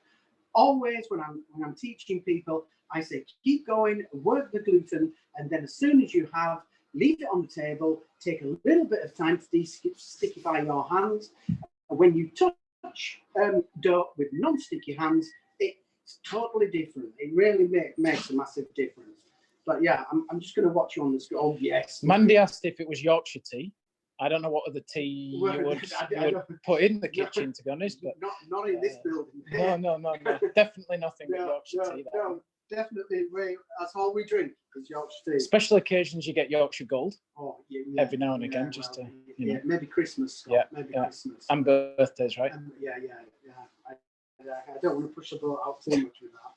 Always, when I'm teaching people, I say keep going, work the gluten, and then as soon as you have, leave it on the table. Take a little bit of time to de-stickify your hands. When you touch dough with non-sticky hands, it's totally different. It really makes a massive difference. But yeah, I'm just going to watch you on the screen. Oh, yes. Mandy asked if it was Yorkshire tea. I don't know what other tea you would put in the kitchen, to be honest. But not in this building. No. Definitely nothing but Yorkshire tea. No, definitely. That's all we drink is Yorkshire tea. Special occasions you get Yorkshire Gold. Oh, yeah, every now and again, just to you know. Maybe Christmas. Scott. Maybe Christmas. And birthdays, right? Yeah. I don't want to push the boat out too much with that.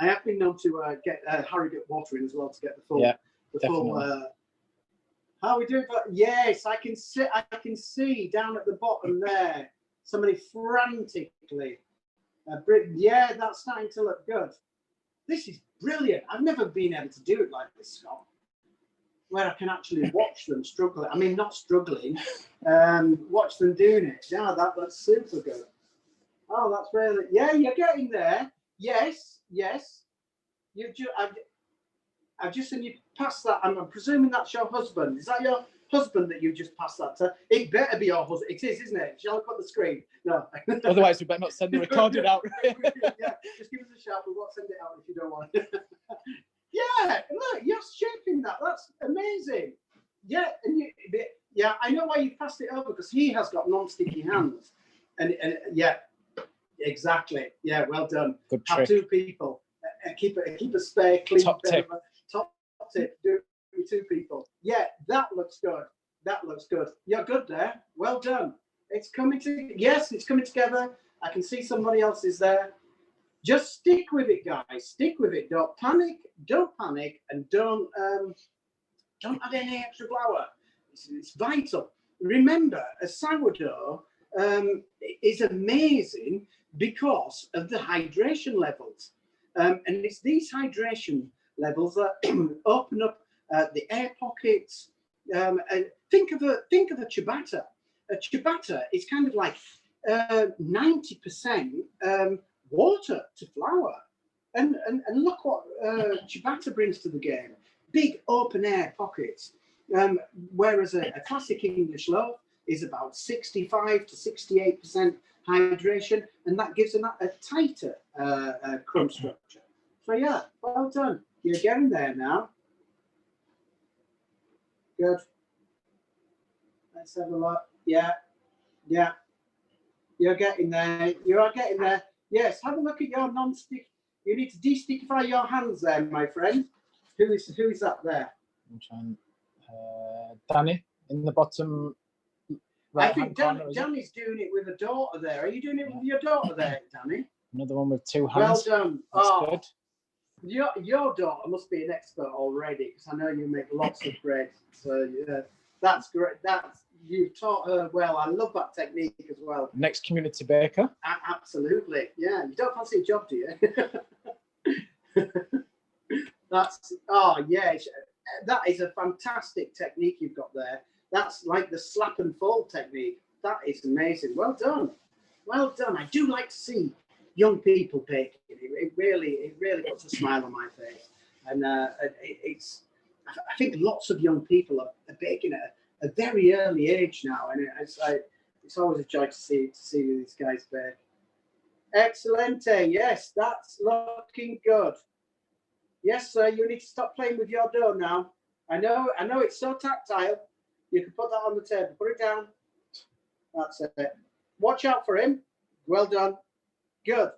I have been known to get Harrogate water in as well to get the full. How we do it? Yes, I can see down at the bottom there. Somebody frantically. That's starting to look good. This is brilliant. I've never been able to do it like this, Scott. Where I can actually watch them struggle. I mean, not struggling. Watch them doing it. Yeah, that's super good. Oh, that's really. Yeah, you're getting there. Yes. I've just seen you pass that. I'm presuming that's your husband. Is that your husband that you just passed that to? It better be your husband. It is, isn't it? Shall I put the screen? No. Otherwise, we better not send the recording out. Yeah, just give us a shout. We won't send it out if you don't want it. Yeah, look, you're shaping that. That's amazing. Yeah, and yeah, I know why you passed it over, because he has got non-sticky hands. And yeah, exactly. Yeah, well done. Good Have trick. 2 people. Keep a spare clean. Top tip. Top tip. Do it with 2 people. Yeah, that looks good. That looks good. You're good there. Well done. It's coming to. Yes, it's coming together. I can see somebody else is there. Just stick with it, guys. Stick with it. Don't panic. Don't panic, and don't add any extra flour. It's vital. Remember, a sourdough is amazing because of the hydration levels, and it's these hydration levels that open up the air pockets. And think of a ciabatta. A ciabatta is kind of like 90% water to flour, and look what ciabatta brings to the game. Big open air pockets, whereas a classic English loaf is about 65 to 68% hydration, and that gives them a tighter crumb structure. So yeah, well done. You're getting there now. Good. Let's have a look. Yeah, yeah. You're getting there. You are getting there. Yes, have a look at your non-stick. You need to de-stickify your hands there, my friend. Who is that there? I'm trying. Danny in the bottom right. I think Danny's doing it with a daughter there. Are you doing it with your daughter there, Danny? Another one with 2 hands. Well done. That's good. good. Your daughter must be an expert already, because I know you make lots of bread. So that's great. You've taught her well. I love that technique as well. Next community baker. Absolutely. Yeah. You don't fancy a job, do you? Yeah. That is a fantastic technique you've got there. That's like the slap and fold technique. That is amazing. Well done. Well done. I do like to see young people baking. It really puts a smile on my face. And I think lots of young people are baking at a very early age now, and it's always a joy to see these guys bake. Excellente. Yes, that's looking good. Yes, sir. You need to stop playing with your dough now. I know it's so tactile. You can put that on the table. Put it down. That's it. Watch out for him. Well done. Good.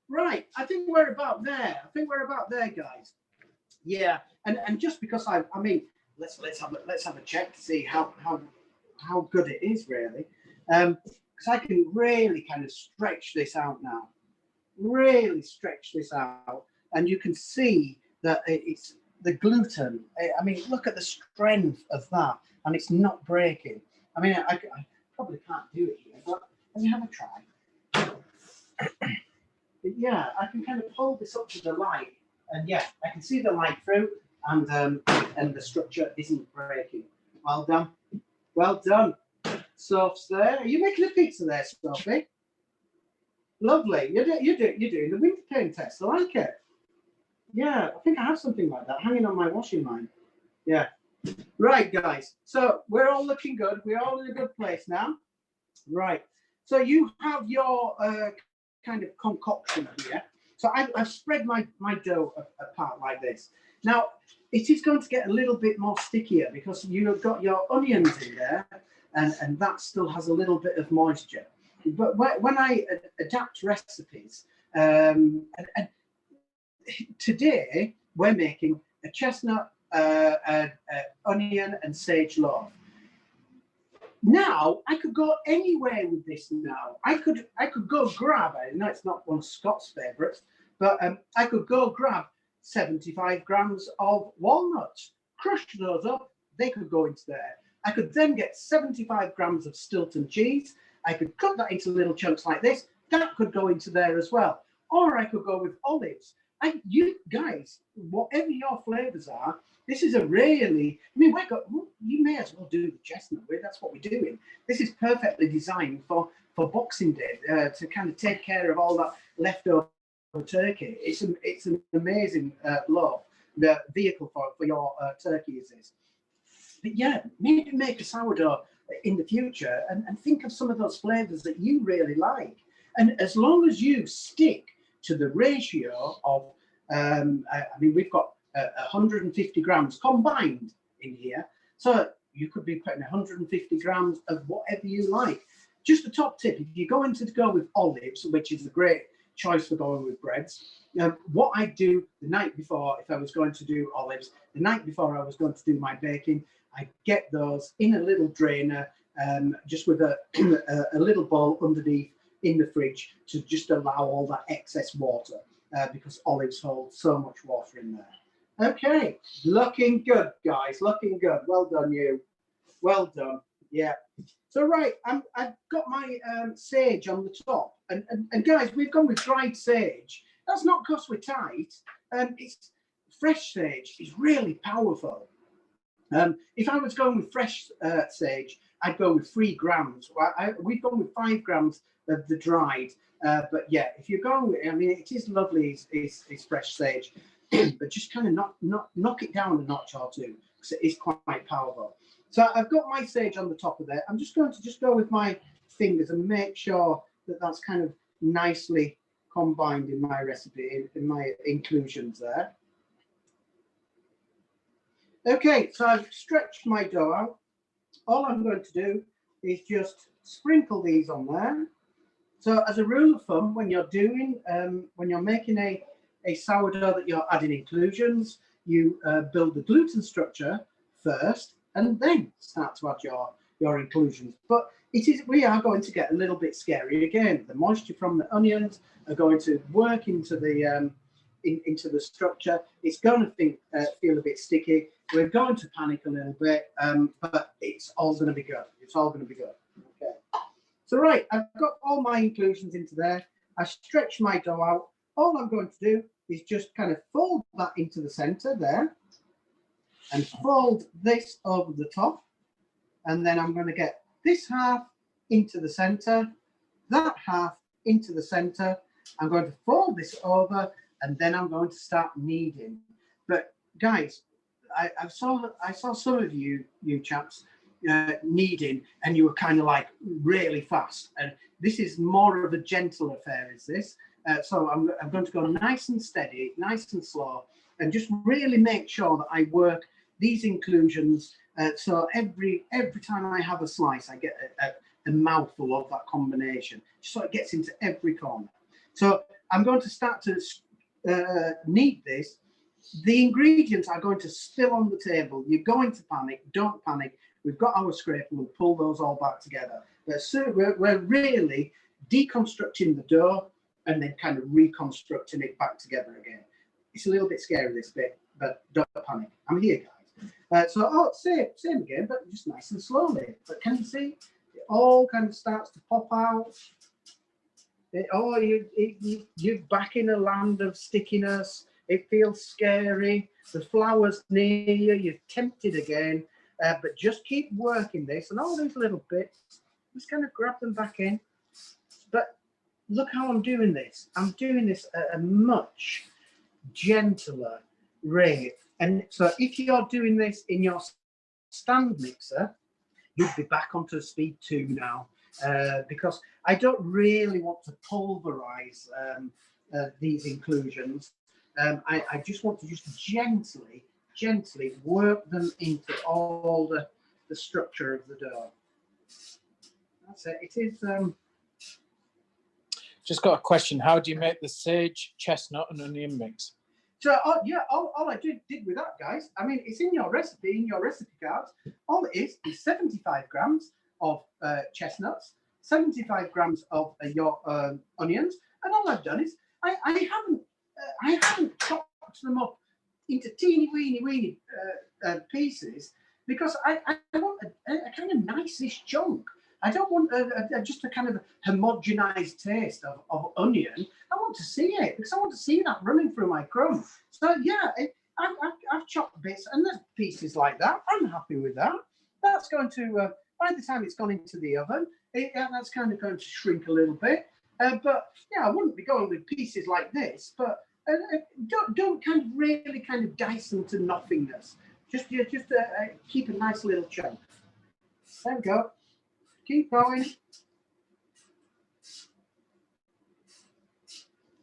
Right. I think we're about there. Guys. Yeah. And just because I mean, let's have a check to see how good it is really. Because I can really kind of stretch this out now. Really stretch this out. And you can see that it's the gluten. I mean, look at the strength of that, and it's not breaking. I mean, I probably can't do it here, but let me have a try. But yeah, I can kind of hold this up to the light, and yeah, I can see the light through, and the structure isn't breaking. Well done, well done. Soph's there. Are you making a pizza there, Sophie? Lovely. You're doing the winter paint test. I like it. Yeah, I think I have something like that hanging on my washing line. Yeah. Right, guys. So we're all looking good. We're all in a good place now. Right. So you have your kind of concoction here. So I've spread my dough apart like this. Now, it is going to get a little bit more stickier because you've got your onions in there, and that still has a little bit of moisture. But when I adapt recipes, and today we're making a chestnut, onion and sage loaf. Now I could go anywhere with this. Now I could go grab. I know it's not one of Scott's favourites, but I could go grab 75 grams of walnuts, crush those up. They could go into there. I could then get 75 grams of Stilton cheese. I could cut that into little chunks like this. That could go into there as well. Or I could go with olives. You guys, whatever your flavors are, this is a really, I mean, you may as well do the chestnut. That's what we're doing. This is perfectly designed for Boxing Day to kind of take care of all that leftover turkey. It's an amazing loaf. The vehicle for your turkey is this. But yeah, maybe make a sourdough in the future and think of some of those flavors that you really like. And as long as you stick to the ratio of, I mean, we've got 150 grams combined in here. So you could be putting 150 grams of whatever you like. Just a top tip, if you're going to go with olives, which is a great choice for going with breads, what I do the night before, if I was going to do olives, the night before I was going to do my baking, I get those in a little drainer, just with a little bowl underneath in the fridge to just allow all that excess water, because olives hold so much water in there. Okay, looking good, guys, looking good. Well done, you. Well done. Yeah. So right, I've got my sage on the top, and guys, we've gone with dried sage. That's not because we're tight. It's fresh sage is really powerful. If I was going with fresh sage, I'd go with 3 grams. We've gone with 5 grams of the dried. But yeah, if you're going with, I mean, it is lovely, it's fresh sage, but just kind of knock it down a notch or two, because it is quite powerful. So I've got my sage on the top of there. I'm just going to go with my fingers and make sure that that's kind of nicely combined in my recipe, in my inclusions there. Okay, so I've stretched my dough out. All I'm going to do is just sprinkle these on there. So as a rule of thumb, when you're doing, when you're making a sourdough that you're adding inclusions, you build the gluten structure first, and then start to add your inclusions. But we are going to get a little bit scary again. The moisture from the onions are going to work into the structure. It's going to feel a bit sticky. We're going to panic a little bit, but it's all going to be good. It's all going to be good. Okay. So right, I've got all my inclusions into there. I stretch my dough out. All I'm going to do is just kind of fold that into the center there, and fold this over the top, and then I'm going to get this half into the center, that half into the center. I'm going to fold this over, and then I'm going to start kneading. But guys, I saw some of you chaps kneading, and you were kind of like really fast, and this is more of a gentle affair, is this? So I'm going to go nice and steady, nice and slow, and just really make sure that I work these inclusions. So every time I have a slice, I get a mouthful of that combination, so it gets into every corner. So I'm going to start to knead this. The ingredients are going to spill on the table. You're going to panic. Don't panic. We've got our scraper. We'll pull those all back together. But so we're really deconstructing the dough and then kind of reconstructing it back together again. It's a little bit scary, this bit, but don't panic. I'm here, guys. Same again, but just nice and slowly. But can you see? It all kind of starts to pop out. You're back in a land of stickiness. It feels scary. The flour's near you. You're tempted again. But just keep working this, and all these little bits, just kind of grab them back in. But look how I'm doing this. I'm doing this at a much gentler rate. And so if you're doing this in your stand mixer, you'll be back onto speed 2 now, because I don't really want to pulverize these inclusions. I just want to just gently work them into all the structure of the dough. That's it. It is. Just got a question. How do you make the sage, chestnut, and onion mix? So all I did with that, guys, I mean, it's in your recipe cards. All it is 75 grams of chestnuts, 75 grams of your onions, and all I've done is I haven't chopped them up into teeny weeny pieces, because I want a kind of nice-ish chunk. I don't want just a kind of homogenized taste of onion. I want to see it, because I want to see that running through my crumb. So yeah, I've chopped bits, and there's pieces like that. I'm happy with that. That's going to, by the time it's gone into the oven, that's kind of going to shrink a little bit. But yeah, I wouldn't be going with pieces like this, but don't kind of really kind of dice them to nothingness. Just keep a nice little chunk. There we go. Keep going.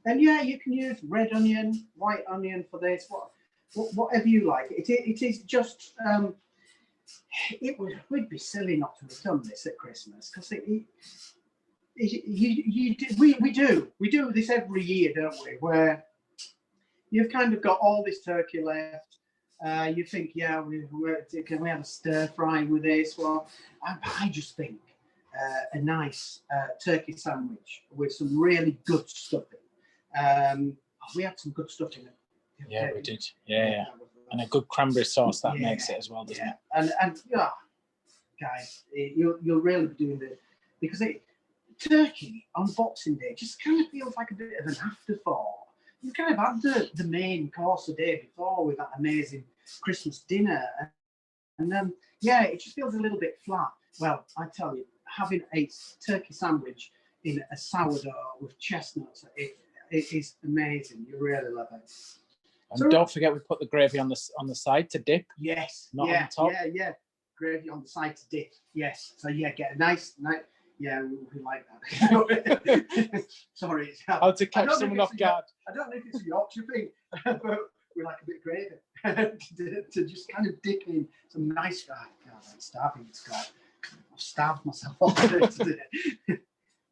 And yeah, you can use red onion, white onion for this. whatever you like. It is just. We'd be silly not to have done this at Christmas because we do this every year, don't we? Where you've kind of got all this turkey left. You think, yeah, can we have a stir fry with this? Well, I just think a nice turkey sandwich with some really good stuffing. We had some good stuffing. Yeah, we did. Yeah. And a good cranberry sauce that makes it as well, doesn't it? And yeah, guys, you'll really be doing because turkey on Boxing Day just kind of feels like a bit of an afterthought. You kind of had the main course the day before with that amazing Christmas dinner, and it just feels a little bit flat. Well, I tell you, having a turkey sandwich in a sourdough with chestnuts, it is amazing. You really love it. And so, don't forget, we put the gravy on the side to dip. Not on the top. Yeah. Gravy on the side to dip. Yes. So get a nice. Yeah, we like that. Sorry, how to catch someone off guard. I don't know if it's a Yorkshire thing, but we like a bit of gravy to just kind of dip in some nice. God, I'm starving. I've starved myself off today.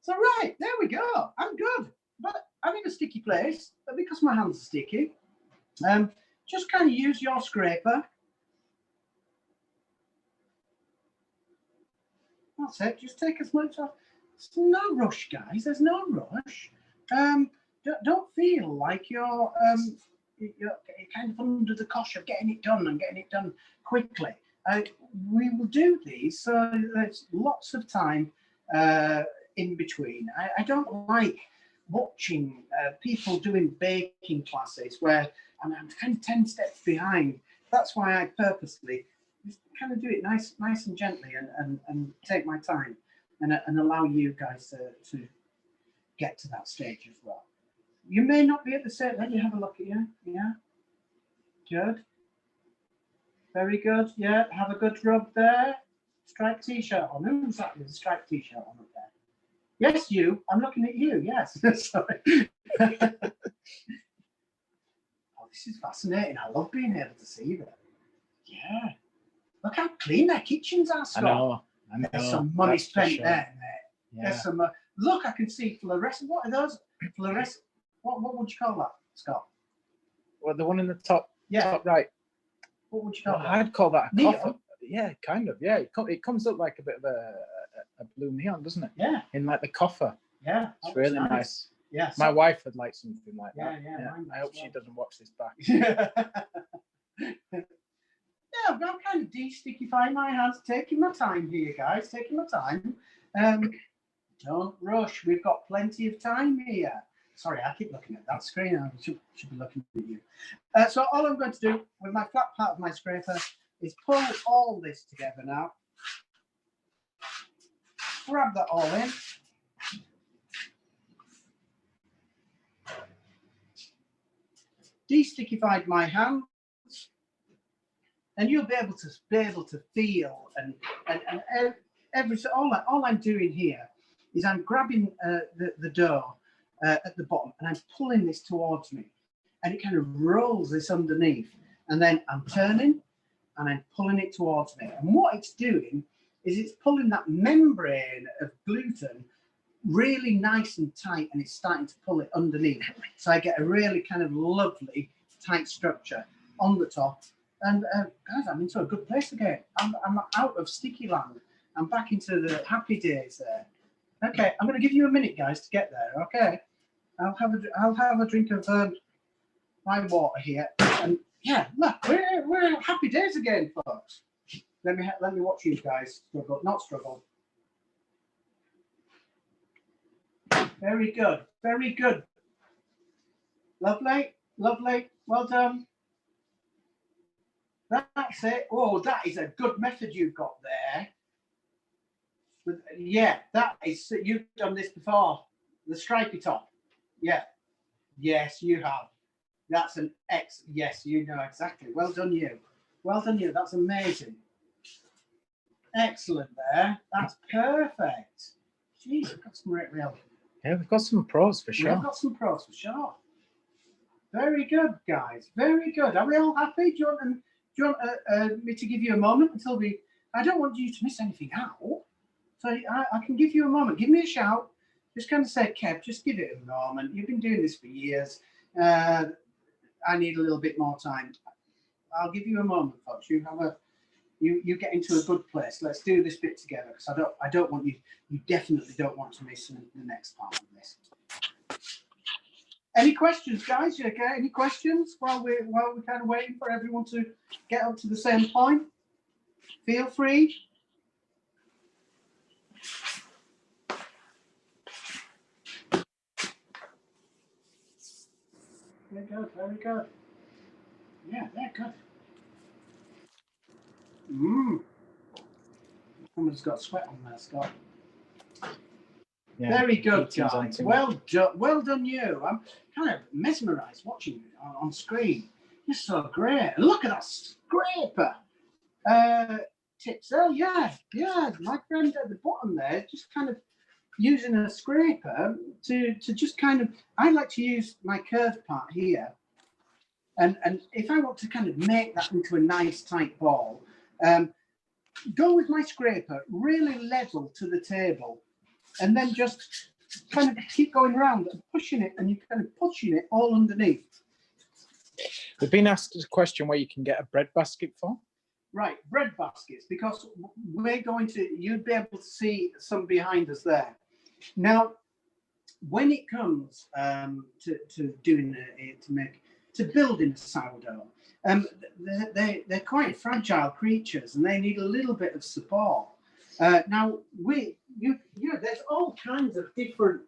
So right, there we go. I'm good, but I'm in a sticky place, but because my hands are sticky. Just kind of use your scraper. That's it. Just take as much off. There's no rush, guys. There's no rush. Don't feel like you're kind of under the cosh of getting it done and getting it done quickly. We will do these, so there's lots of time in between. I don't like watching people doing baking classes where I'm kind of 10 steps behind. That's why I purposely just kind of do it nice and gently and take my time and allow you guys to get to that stage as well. You may not be at the same. Let me have a look at you. Yeah. Good. Very good. Yeah. Have a good rub there. Striped t-shirt on. Who's that with a striped t-shirt on up there? Yes, you. I'm looking at you. Yes. Sorry. This is fascinating. I love being able to see that. Yeah. Look how clean their kitchens are, Scott. I know. There's some money spent there, mate. Yeah. There's some. Look, I can see fluorescent. What are those? Fluorescent. What would you call that, Scott? Well, the one in the top right. What would you call that? I'd call that a neon. coffer. Yeah, kind of. Yeah, it comes up like a bit of a blue neon, doesn't it? Yeah. In like the coffer. Yeah. It's really nice. Yeah. My wife would like something like that. Yeah. I hope she doesn't watch this back. I'm kind of de-stickifying my hands, taking my time here, guys. Taking my time. Don't rush. We've got plenty of time here. Sorry, I keep looking at that screen. I should be looking at you. So all I'm going to do with my flat part of my scraper is pull all this together now. Grab that all in. De-stickified my hands, and you'll be able to feel and all I'm doing here is I'm grabbing the dough at the bottom and I'm pulling this towards me, and it kind of rolls this underneath, and then I'm turning and I'm pulling it towards me, and what it's doing is it's pulling that membrane of gluten really nice and tight, and it's starting to pull it underneath. So I get a really kind of lovely tight structure on the top. And guys, I'm into a good place again. I'm out of sticky land. I'm back into the happy days there. Okay, I'm going to give you a minute, guys, to get there. Okay, I'll have a drink of my water here. And yeah, look, we're happy days again, folks. Let me watch you guys struggle, not struggle. Very good, very good. Lovely, lovely. Well done. That's it. Oh, that is a good method you've got there. But yeah, that is. You've done this before. The stripy top. Yeah. Yes, you have. That's an X. Yes, you know exactly. Well done, you. Well done, you. That's amazing. Excellent there. That's perfect. Jeez, I've got some real. Yeah, we've got some pros for sure. We've got some pros for sure. Very good, guys. Very good. Are we all happy? Do you want me to give you a moment until we? I don't want you to miss anything out. So I can give you a moment. Give me a shout. Just kind of say, Kev, just give it a moment. You've been doing this for years. I need a little bit more time. I'll give you a moment, folks. You have a. You get into a good place. Let's do this bit together because I don't want you. You definitely don't want to miss the next part of this. Any questions, guys? You okay? Any questions while we're kind of waiting for everyone to get up to the same point? Feel free. Very good. Very good. Yeah, they're good. Someone's got sweat on their Scott. Yeah, very good, guys. Well done, you. I'm kind of mesmerised watching you on screen. You're so great. Look at that scraper. Tips. Oh, yeah. My friend at the bottom there, just kind of using a scraper to just kind of. I like to use my curved part here, and if I want to kind of make that into a nice tight ball, go with my scraper really level to the table. And then just kind of keep going around and pushing it, and you're kind of pushing it all underneath. We've been asked a question where you can get a bread basket for. Right, bread baskets, because we're going to, you'd be able to see some behind us there. Now, when it comes to doing to building a sourdough, they're quite fragile creatures, and they need a little bit of support. Now, there's all kinds of different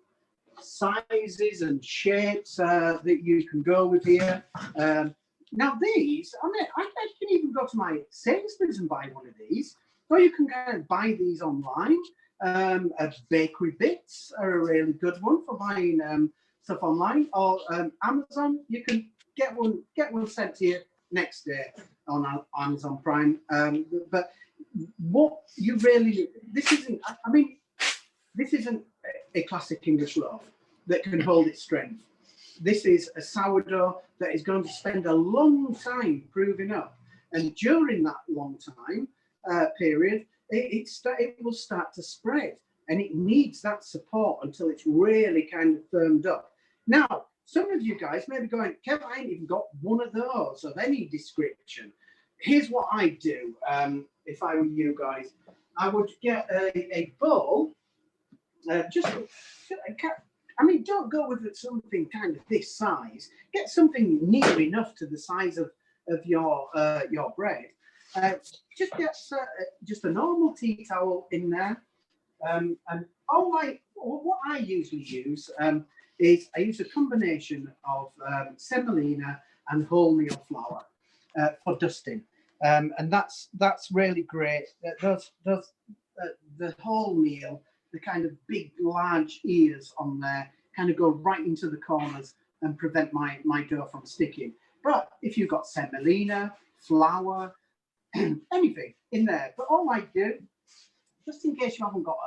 sizes and shapes that you can go with here. Now, these, I can even go to my Sainsbury's and buy one of these, or you can go and buy these online. Bakery bits are a really good one for buying stuff online, or Amazon. You can get one sent to you next day on Amazon Prime. But what you really, this isn't a classic English loaf that can hold its strength. This is a sourdough that is going to spend a long time proving up, and during that long time period, it will start to spread, and it needs that support until it's really kind of firmed up. Now, some of you guys may be going, Kev, I ain't even got one of those of any description. Here's what I do. If I were you guys, I would get a bowl. Don't go with something kind of this size. Get something near enough to the size of your bread. Just get just a normal tea towel in there. And what I usually use is I use a combination of semolina and wholemeal flour for dusting. And that's really great. The wholemeal, the kind of big, large ears on there, kind of go right into the corners and prevent my dough from sticking. But if you've got semolina, flour, anything in there, but all I do, just in case you haven't got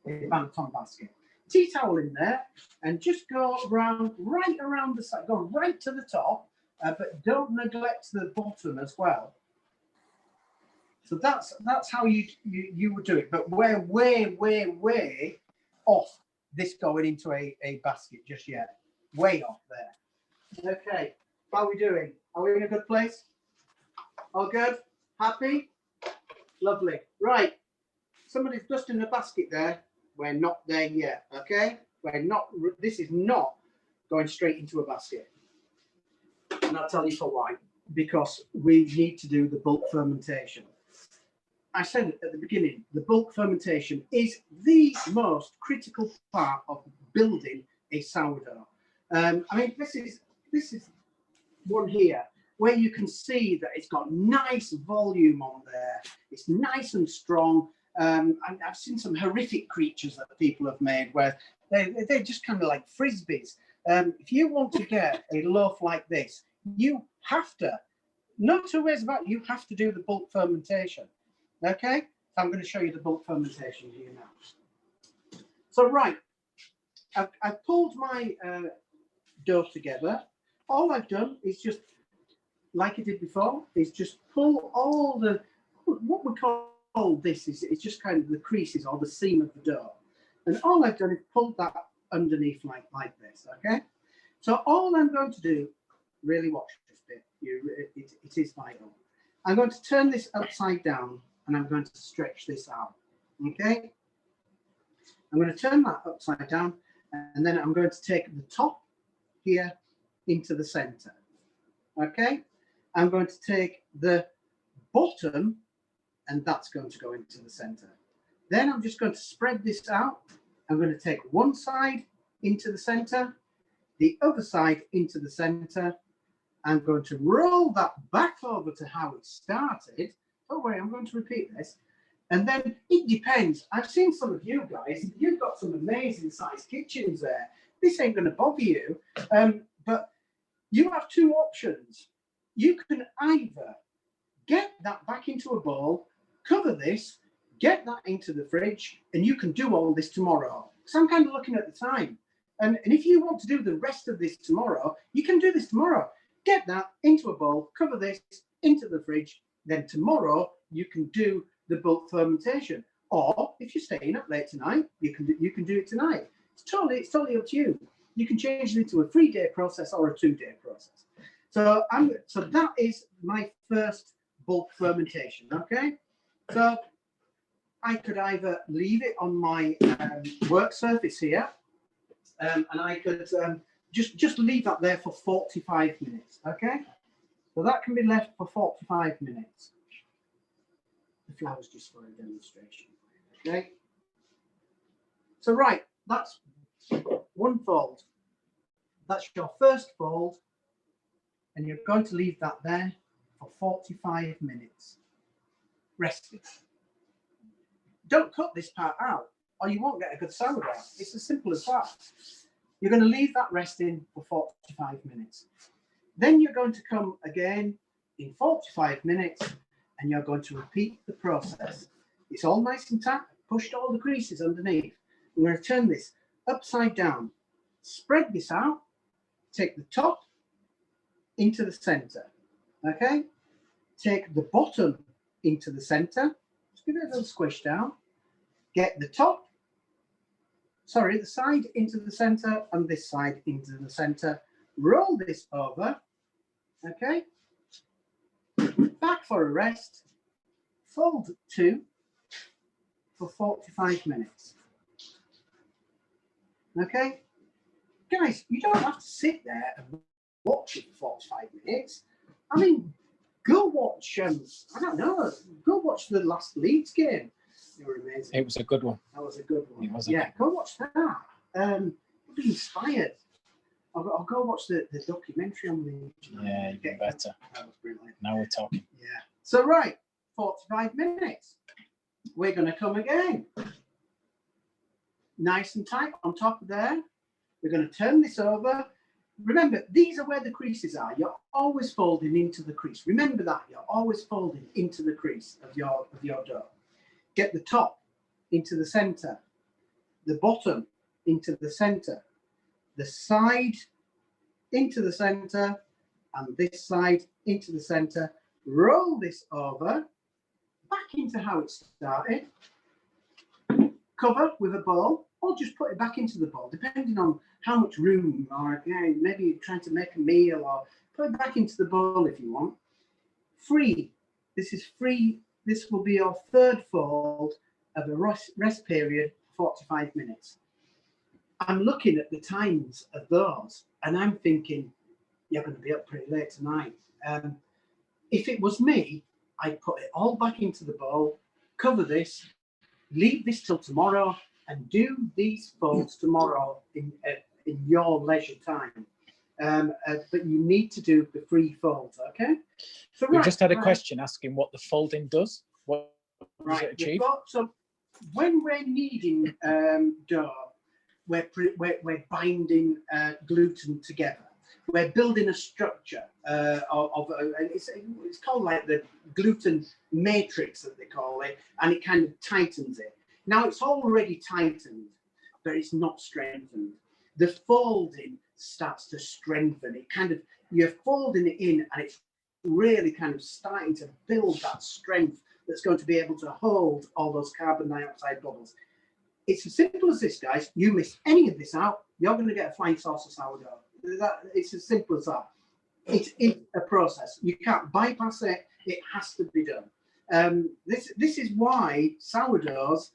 a Banton basket, tea towel in there, and just go right around the side, go right to the top, but don't neglect the bottom as well. So that's how you would do it, but we're way off this going into a basket just yet. Way off there. Okay, how are we doing? Are we in a good place? All good? Happy? Lovely. Right. Somebody's dusting the basket there. We're not there yet. Okay? We're not. This is not going straight into a basket. And I'll tell you for why. Because we need to do the bulk fermentation. I said it at the beginning, the bulk fermentation is the most critical part of building a sourdough. This is one here where you can see that it's got nice volume on there. It's nice and strong. And I've seen some horrific creatures that people have made where they're just kind of like frisbees. If you want to get a loaf like this, you have to, no two ways about it, you have to do the bulk fermentation. Okay, so I'm going to show you the bulk fermentation here now. So right, I've pulled my dough together. all I've done is just, like I did before, is just pull all the, what we call this is, it's just kind of the creases or the seam of the dough. And all I've done is pulled that underneath like this, okay? So all I'm going to do, really watch this bit, it is vital. I'm going to turn this upside down and I'm going to stretch this out, okay? I'm going to turn that upside down and then I'm going to take the top here into the center, okay? I'm going to take the bottom and that's going to go into the center. Then I'm just going to spread this out. I'm going to take one side into the center, the other side into the center. I'm going to roll that back over to how it started. Don't worry, I'm going to repeat this. And then it depends. I've seen some of you guys, you've got some amazing sized kitchens there. This ain't going to bother you, but you have two options. You can either get that back into a bowl, cover this, get that into the fridge, and you can do all this tomorrow. So I'm kind of looking at the time. And if you want to do the rest of this tomorrow, you can do this tomorrow. Get that into a bowl, cover this into the fridge, then tomorrow you can do the bulk fermentation. Or if you're staying up late tonight, you can do it tonight. It's totally up to you. You can change it into a 3-day process or a 2-day process. So that is my first bulk fermentation. Okay, so I could either leave it on my work surface here, and I could just leave that there for 45 minutes. Okay, so that can be left for 45 minutes. The flour's just for a demonstration. Okay, so right, that's one fold. That's your first fold, and you're going to leave that there for 45 minutes. Resting. Don't cut this part out or you won't get a good sourdough. It's as simple as that. You're going to leave that resting for 45 minutes. Then you're going to come again in 45 minutes and you're going to repeat the process. It's all nice and tight, pushed all the creases underneath. I'm going to turn this upside down, spread this out, take the top into the center, okay? Take the bottom into the center, just give it a little squish down, get the top, sorry, the side into the center and this side into the center, roll this over, okay? Back for a rest, fold 2 for 45 minutes. Okay, guys, you don't have to sit there and watch it for 45 minutes. I mean, go watch, I don't know, go watch the last Leeds game. They were amazing. It was a good one. That was a good one. It was yeah, go watch that. You'll be inspired. I'll go watch the documentary on the. Yeah, even better. That was brilliant. Now we're talking. Yeah. So, right, 45 minutes. We're going to come again. Nice and tight on top of there. We're going to turn this over. Remember, these are where the creases are. You're always folding into the crease. Remember that. You're always folding into the crease of your dough. Get the top into the center, the bottom into the center, the side into the center, and this side into the center. Roll this over, back into how it started. Cover with a bowl, or just put it back into the bowl, depending on how much room, or maybe you're trying to make a meal, or put it back into the bowl if you want. Free. This is free. This will be your third fold of a rest period, 45 minutes. I'm looking at the times of those, and I'm thinking, you're going to be up pretty late tonight. If it was me, I'd put it all back into the bowl, cover this, leave this till tomorrow, and do these folds tomorrow in your leisure time. But you need to do the free folds, okay? So we just had a question asking what the folding does. What does it achieve? So when we're kneading dough, we're binding gluten together. We're building a structure it's called like the gluten matrix that they call it, and it kind of tightens it. Now it's already tightened, but it's not strengthened. The folding starts to strengthen. It kind of you're folding it in, and it's really kind of starting to build that strength that's going to be able to hold all those carbon dioxide bubbles. It's as simple as this, guys. You miss any of this out, you're going to get a flying saucer sourdough. It's as simple as that. It's a process. You can't bypass it. It has to be done. This is why sourdoughs.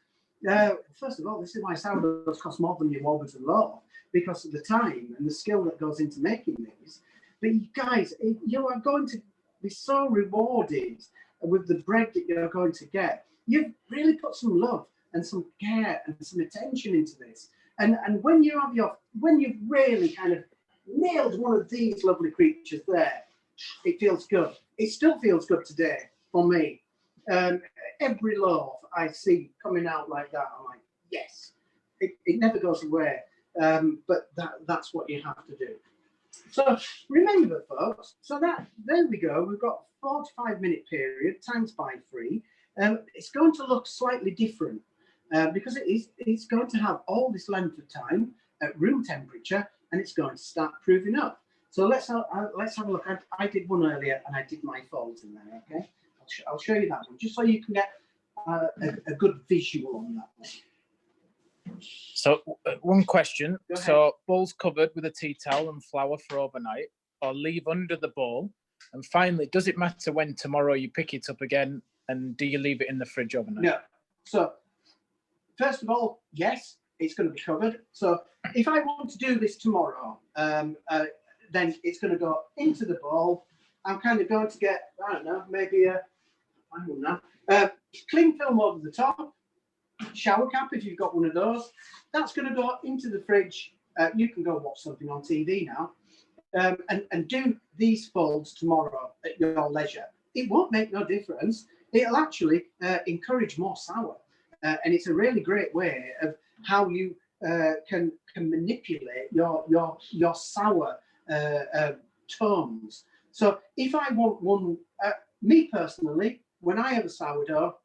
First of all, this is why sourdoughs cost more than your Warburton loaf, because of the time and the skill that goes into making these. But you guys, you are going to be so rewarded with the bread that you're going to get. You've really put some love and some care and some attention into this. And when you have when you've really kind of nailed one of these lovely creatures there, it feels good. It still feels good today for me. Every loaf I see coming out like that, I'm like, yes. It never goes away, but that's what you have to do. So remember, folks, so there we go. We've got a 45-minute period times by 3. It's going to look slightly different because it's going to have all this length of time at room temperature, and it's going to start proving up. So let's have a look. I did one earlier, and I did my folds in there. Okay, I'll show you that one just so you can get a good visual on that one. So one question. So bowls covered with a tea towel and flour for overnight, or leave under the bowl? And finally, does it matter when tomorrow you pick it up again, and do you leave it in the fridge overnight? No. So first of all, yes, it's going to be covered. So if I want to do this tomorrow, then it's going to go into the bowl. I'm kind of going to get, I don't know, maybe cling film over the top, shower cap if you've got one of those. That's going to go into the fridge. You can go watch something on TV now, and do these folds tomorrow at your leisure. It won't make no difference. It'll actually encourage more sour, and it's a really great way of how you can manipulate your sour tones. So if I want one, me personally, when I have a sourdough,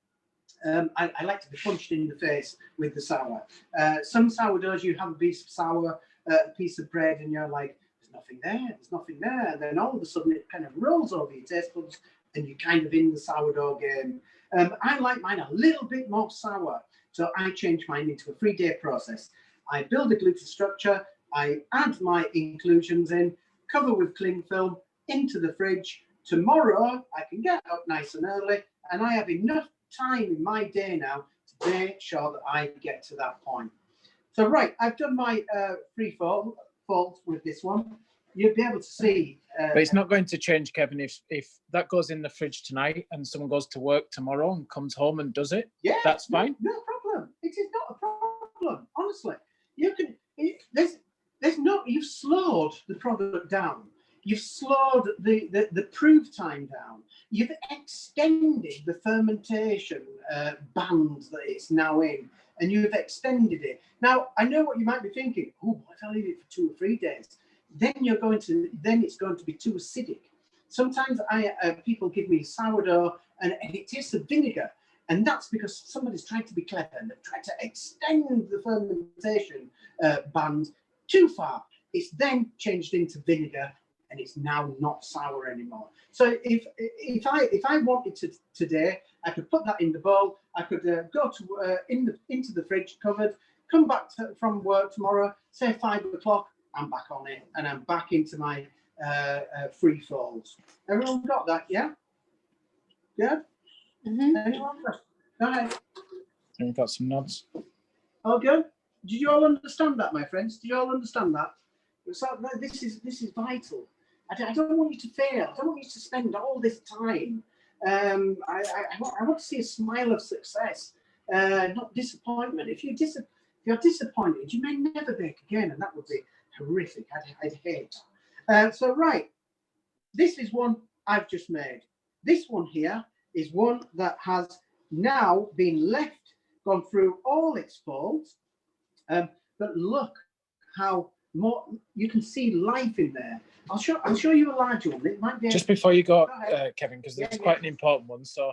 I like to be punched in the face with the sour. Some sourdoughs, you have a piece of sour, a piece of bread, and you're like, there's nothing there, there's nothing there. And then all of a sudden it kind of rolls over your taste buds, and you're kind of in the sourdough game. I like mine a little bit more sour, so I change mine into a 3-day process. I build a gluten structure, I add my inclusions in, cover with cling film, into the fridge. Tomorrow I can get up nice and early, and I have enough time in my day now to make sure that I get to that point. So right, I've done my free folds with this one. You'll be able to see. But it's not going to change, Kevin, if that goes in the fridge tonight and someone goes to work tomorrow and comes home and does it. Yeah, that's fine. No problem. It is not a problem. Honestly, you can. There's no. You've slowed the product down. You've slowed the proof time down. You've extended the fermentation band that it's now in, and you've extended it. Now, I know what you might be thinking. Oh, what if I leave it for 2 or 3 days? Then it's going to be too acidic. Sometimes people give me sourdough and it tastes of vinegar, and that's because somebody's tried to be clever and they've tried to extend the fermentation band too far. It's then changed into vinegar, and it's now not sour anymore. So if I wanted to today, I could put that in the bowl. I could go to into the fridge covered, come back from work tomorrow, say 5 o'clock. I'm back on it, and I'm back into my free folds. Everyone got that? Yeah. Good. Mm-hmm. Anyone? Go ahead. We've got some nods. All good. Did you all understand that, my friends? Did you all understand that? So this is vital. I don't want you to fail. I don't want you to spend all this time. I want to see a smile of success, not disappointment. If you're disappointed, you may never bake again, and that would be horrific. I'd hate. So right, this is one I've just made. This one here is one that has now been gone through all its folds. But look how more you can see life in there. I'll show you a larger one. It might be just before you go, Kevin, because it's quite an important one. So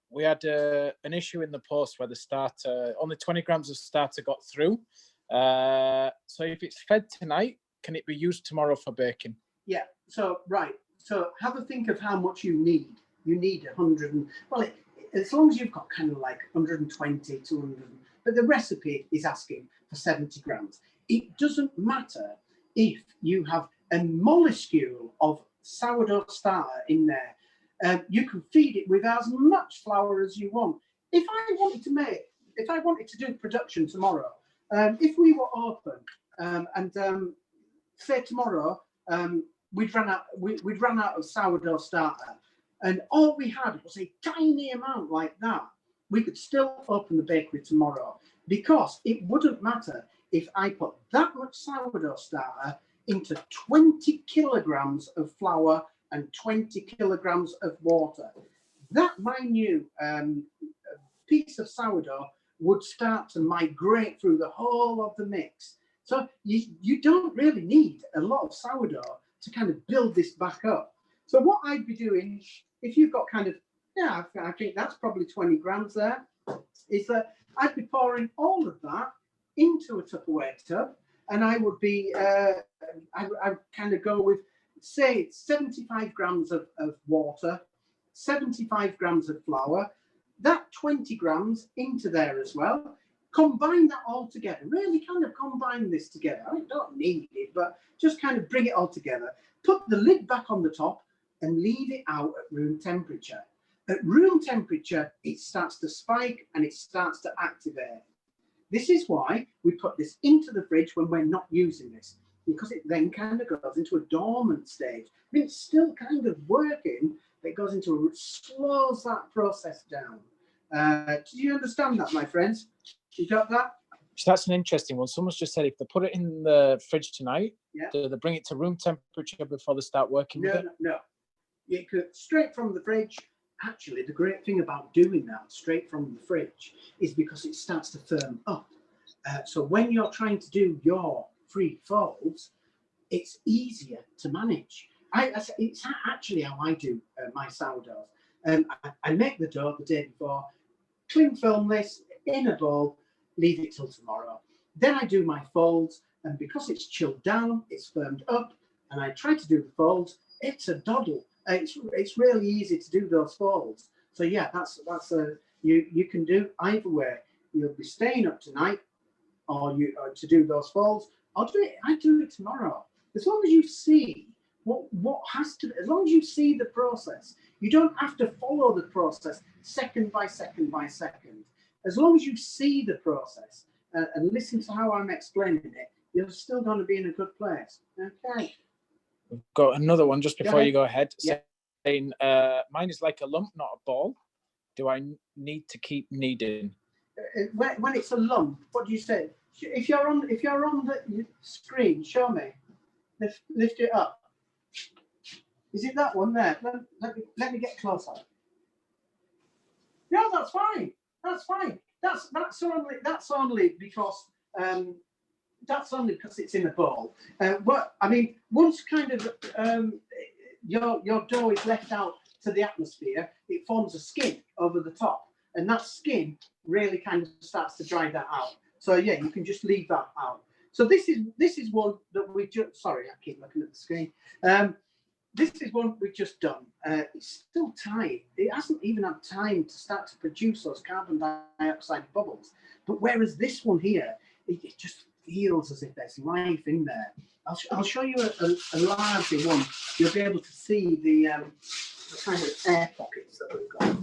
we had an issue in the post where the starter, only 20 grams of starter got through. So if it's fed tonight, can it be used tomorrow for baking? Yeah. So right. So have a think of how much you need. You need 100 and well, as long as you've got kind of like 120, 200, but the recipe is asking for 70 grams. It doesn't matter if you have a molecule of sourdough starter in there. You can feed it with as much flour as you want. If I wanted to do production tomorrow, if we were open and say tomorrow we'd run out of sourdough starter, and all we had was a tiny amount like that, we could still open the bakery tomorrow, because it wouldn't matter if I put that much sourdough starter into 20 kilograms of flour and 20 kilograms of water. That minute piece of sourdough would start to migrate through the whole of the mix. So you don't really need a lot of sourdough to kind of build this back up. So what I'd be doing, if you've got kind of, yeah, I think that's probably 20 grams there, is that I'd be pouring all of that into a Tupperware tub, and I would be, I would kind of go with, say, 75 grams of water, 75 grams of flour, that 20 grams into there as well. Combine that all together, really kind of combine this together. I don't need it, but just kind of bring it all together. Put the lid back on the top and leave it out at room temperature. At room temperature, it starts to spike and it starts to activate. This is why we put this into the fridge when we're not using this, because it then kind of goes into a dormant stage. I mean, it's still kind of working, but it goes into slows that process down. Do you understand that, my friends? You got that? So that's an interesting one. Someone's just said if they put it in the fridge tonight, yeah, do they bring it to room temperature before they start working with it? No. You could straight from the fridge. Actually, the great thing about doing that straight from the fridge is because it starts to firm up. So when you're trying to do your free folds, it's easier to manage. It's actually how I do my sourdoughs. I make the dough the day before, cling film this in a bowl, leave it till tomorrow. Then I do my folds, and because it's chilled down, it's firmed up, and I try to do the folds. It's a doddle. It's really easy to do those folds. So yeah, that's you can do either way. You'll be staying up tonight, or to do those folds. I do it tomorrow. As long as you see what has to, as long as you see the process, you don't have to follow the process second by second by second. As long as you see the process and listen to how I'm explaining it, you're still going to be in a good place. Okay. We've got another one just before you go ahead. Yeah. Saying, mine is like a lump, not a ball. Do I need to keep kneading? When it's a lump, what do you say? If you're on the screen, show me. Lift it up. Is it that one there? Let me get closer. No, that's fine. That's fine. That's only because it's in a bowl. What I mean, once kind of your dough is left out to the atmosphere, it forms a skin over the top, and that skin really kind of starts to dry that out. So yeah, you can just leave that out. So this is one that we just. Sorry, I keep looking at the screen. This is one we've just done. It's still tight. It hasn't even had time to start to produce those carbon dioxide bubbles. But whereas this one here, it just feels as if there's life in there. I'll show you a larger one. You'll be able to see the kind of air pockets that we've got.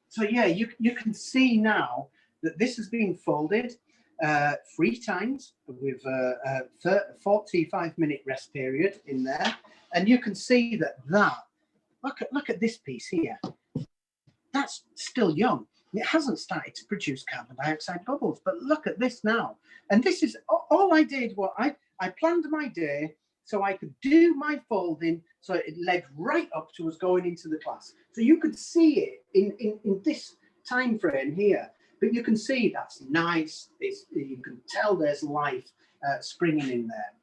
So yeah, you can see now that this has been folded 3 times with a 45-minute rest period in there, and you can see that look at this piece here. That's still young. It hasn't started to produce carbon dioxide bubbles, but look at this now. And this is all I did. What I planned my day so I could do my folding, so it led right up to us going into the class. So you could see it in this time frame here. But you can see that's nice. You can tell there's life springing in there.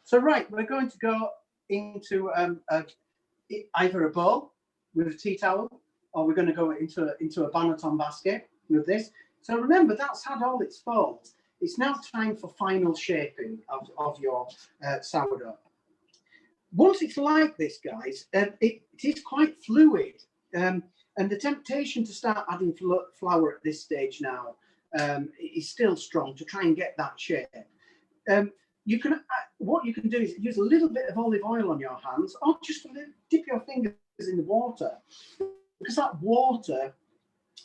So right, we're going to go into either a bowl with a tea towel, or we're going to go into a bonneton basket with this. So remember, that's had all its folds. it's now time for final shaping of your sourdough. Once it's like this, guys, it is quite fluid. And the temptation to start adding flour at this stage now is still strong to try and get that shape. What you can do is use a little bit of olive oil on your hands, or just dip your fingers in the water, because that water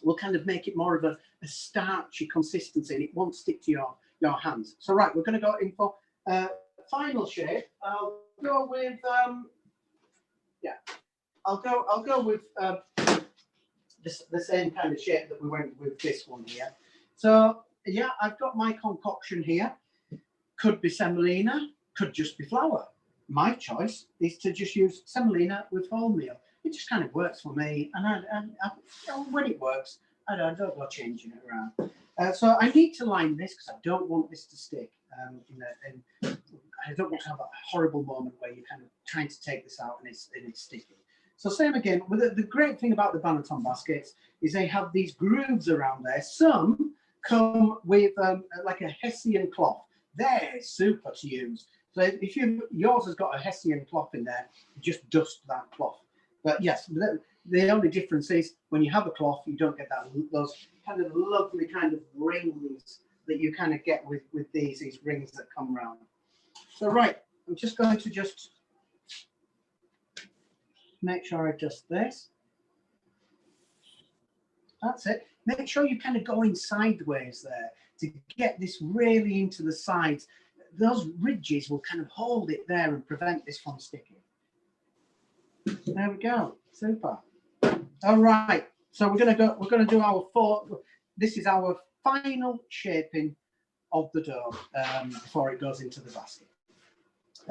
will kind of make it more of a starchy consistency, and it won't stick to your hands. So right, we're going to go in for final shape. I'll go with I'll go with the same kind of shape that we went with this one here. So yeah, I've got my concoction here. Could be semolina, could just be flour. My choice is to just use semolina with wholemeal. It just kind of works for me, and when it works, I don't go changing it around. So I need to line this because I don't want this to stick. I don't want to have a horrible moment where you're kind of trying to take this out and it's sticking. So same again, with the great thing about the Banneton baskets is they have these grooves around there. Some come with like a Hessian cloth. They're super to use. So if yours has got a Hessian cloth in there, just dust that cloth. But yes, the only difference is when you have a cloth, you don't get those kind of lovely kind of rings that you kind of get with these rings that come round. So right, I'm just going to just make sure I adjust this. That's it. Make sure you kind of go in sideways there to get this really into the sides. Those ridges will kind of hold it there and prevent this from sticking. There we go. Super. All right. So we're going to do our this is our final shaping of the dough before it goes into the basket.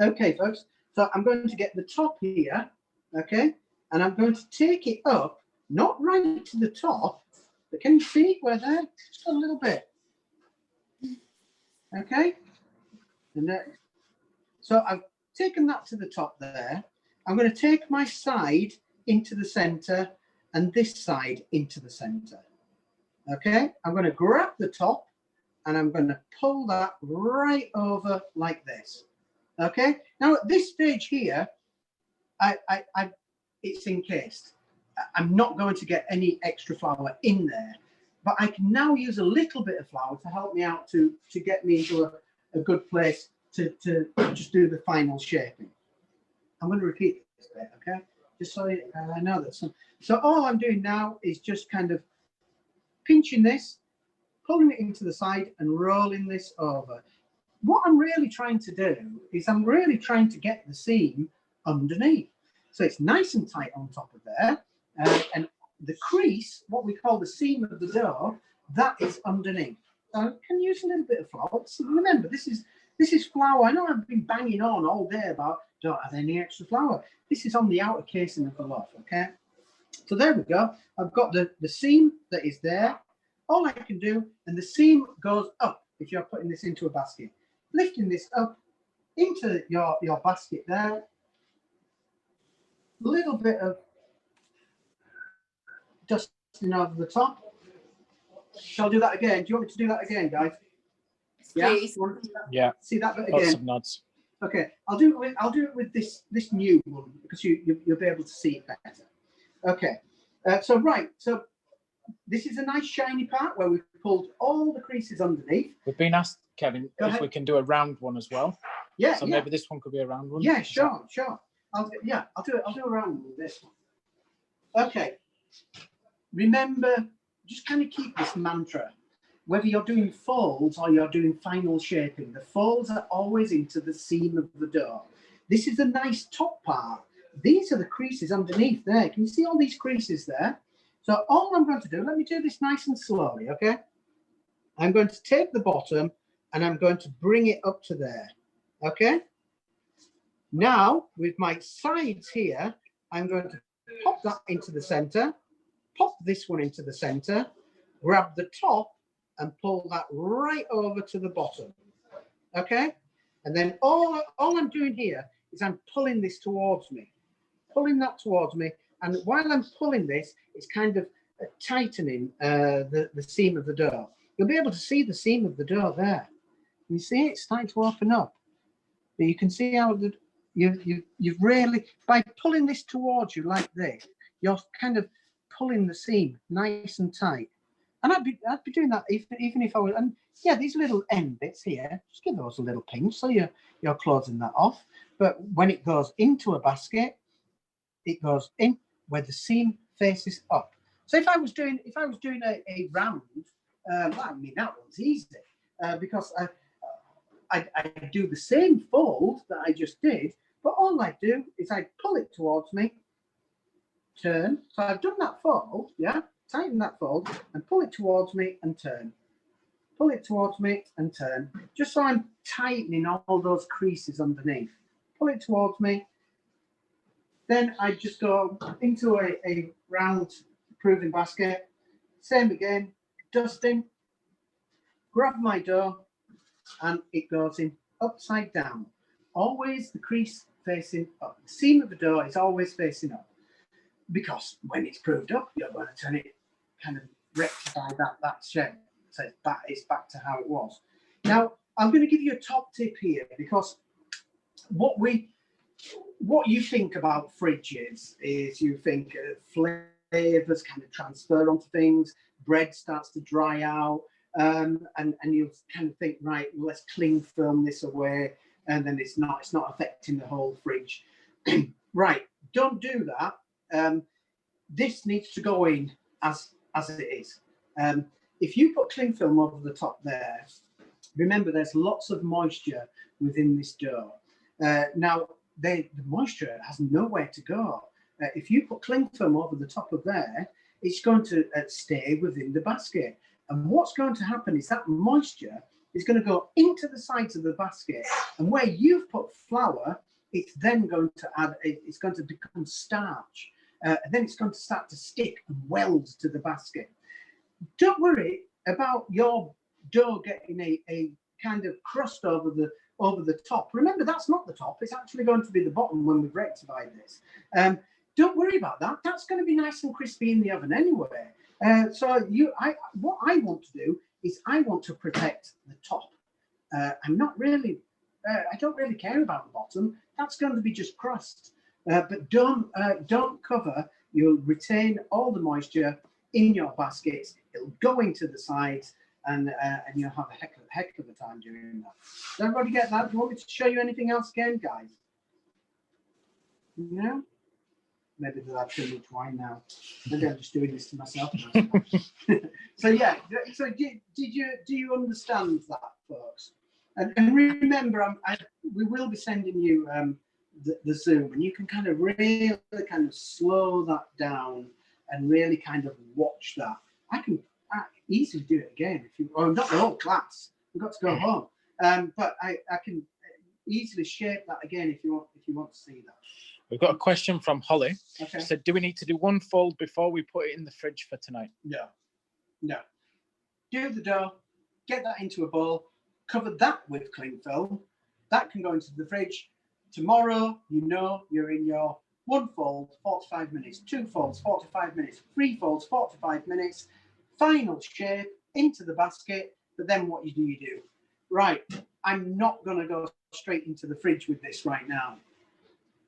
Okay, folks. So I'm going to get the top here, okay, and I'm going to take it up, not right to the top, but can you see where there? Just a little bit. Okay. And so I've taken that to the top there. I'm going to take my side into the center and this side into the center. Okay, I'm going to grab the top and I'm going to pull that right over like this. Okay, now at this stage here, it's encased. I'm not going to get any extra flour in there, but I can now use a little bit of flour to help me out to get me into a good place to just do the final shaping. I'm going to repeat this bit, okay? Just so I know that some. So all I'm doing now is just kind of pinching this, pulling it into the side and rolling this over. What I'm really trying to do is I'm really trying to get the seam underneath. So it's nice and tight on top of there. And the crease, what we call the seam of the dough, that is underneath. So I can use a little bit of flour. So remember, this is flour. I know I've been banging on all day about don't have any extra flour. This is on the outer casing of the loaf, okay? So there we go. I've got the seam that is there. All I can do, and the seam goes up if you're putting this into a basket. Lifting this up into your basket there. A little bit of dusting over the top. Shall I do that again? Do you want me to do that again, guys? Please. Yeah. See that bit Lots again? of nods. Okay, I'll do it with this new one because you'll be able to see it better. Okay, so this is a nice shiny part where we've pulled all the creases underneath. We've been asked, Kevin, if we can do a round one as well. Yeah. So maybe this one could be a round one. Yeah, sure. I'll do a round one with this one. Okay. Remember, just kind of keep this mantra. Whether you're doing folds or you're doing final shaping, the folds are always into the seam of the dough. This is a nice top part. These are the creases underneath there. Can you see all these creases there? So all I'm going to do, let me do this nice and slowly, okay? I'm going to take the bottom and I'm going to bring it up to there, okay? Now, with my sides here, I'm going to pop that into the center, pop this one into the center, grab the top and pull that right over to the bottom, okay? And then all I'm doing here is I'm pulling this towards me, pulling that towards me. And while I'm pulling this, it's kind of tightening the seam of the dough. you'll be able to see the seam of the dough there. You see it's starting to open up. But you can see how you've really, by pulling this towards you like this, you're kind of pulling the seam nice and tight. And I'd be doing that even if I was, and yeah, these little end bits here, just give those a little pinch so you're closing that off. But when it goes into a basket, it goes in where the seam faces up. So if I was doing a round, I mean that one's easy because I do the same fold that I just did, but all I do is I pull it towards me, turn. So I've done that fold, yeah, tighten that fold and pull it towards me and turn. Pull it towards me and turn, just so I'm tightening all those creases underneath. Pull it towards me. Then I just go into a round proving basket. Same again, dusting, grab my dough, and it goes in upside down. Always the crease facing up. The seam of the dough is always facing up, because when it's proved up, you're going to turn it, kind of rectify that shape. So it's back to how it was. Now, I'm going to give you a top tip here, because what you think about fridges is you think flavors kind of transfer onto things, bread starts to dry out, and you kind of think, right, well, let's cling film this away, and then it's not affecting the whole fridge. Right, don't do that. This needs to go in as it is. If you put cling film over the top there, remember there's lots of moisture within this dough. Now, the moisture has nowhere to go. If you put cling film over the top of there, it's going to stay within the basket. And what's going to happen is that moisture is going to go into the sides of the basket. And where you've put flour, it's then going to it's going to become starch. And then it's going to start to stick and weld to the basket. Don't worry about your dough getting a kind of crust over the top. Remember, that's not the top. It's actually going to be the bottom when we've rectified this. Don't worry about that. That's going to be nice and crispy in the oven anyway. What I want to do is I want to protect the top. I don't really care about the bottom. That's going to be just crust. But don't cover. You'll retain all the moisture in your baskets. It'll go into the sides, and you'll have a heck of a time doing that. Does everybody get that? Do you want me to show you anything else again, guys? No? Maybe they'll have too much wine now. Maybe I'm just doing this to myself. So yeah. So do you understand that, folks? And remember, we will be sending you the Zoom, and you can kind of really kind of slow that down and really kind of watch that. I can easily do it again if you. Oh, not the whole class. We've got to go home. But I can easily shape that again if you want to see that. We've got a question from Holly. Okay. She said, do we need to do one fold before we put it in the fridge for tonight? No. Do the dough, get that into a bowl, cover that with cling film. That can go into the fridge. Tomorrow, you're in your one fold, 45 minutes, two folds, 45 minutes, three folds, 45 minutes, final shape into the basket. But then what you do? Right, I'm not going to go straight into the fridge with this right now.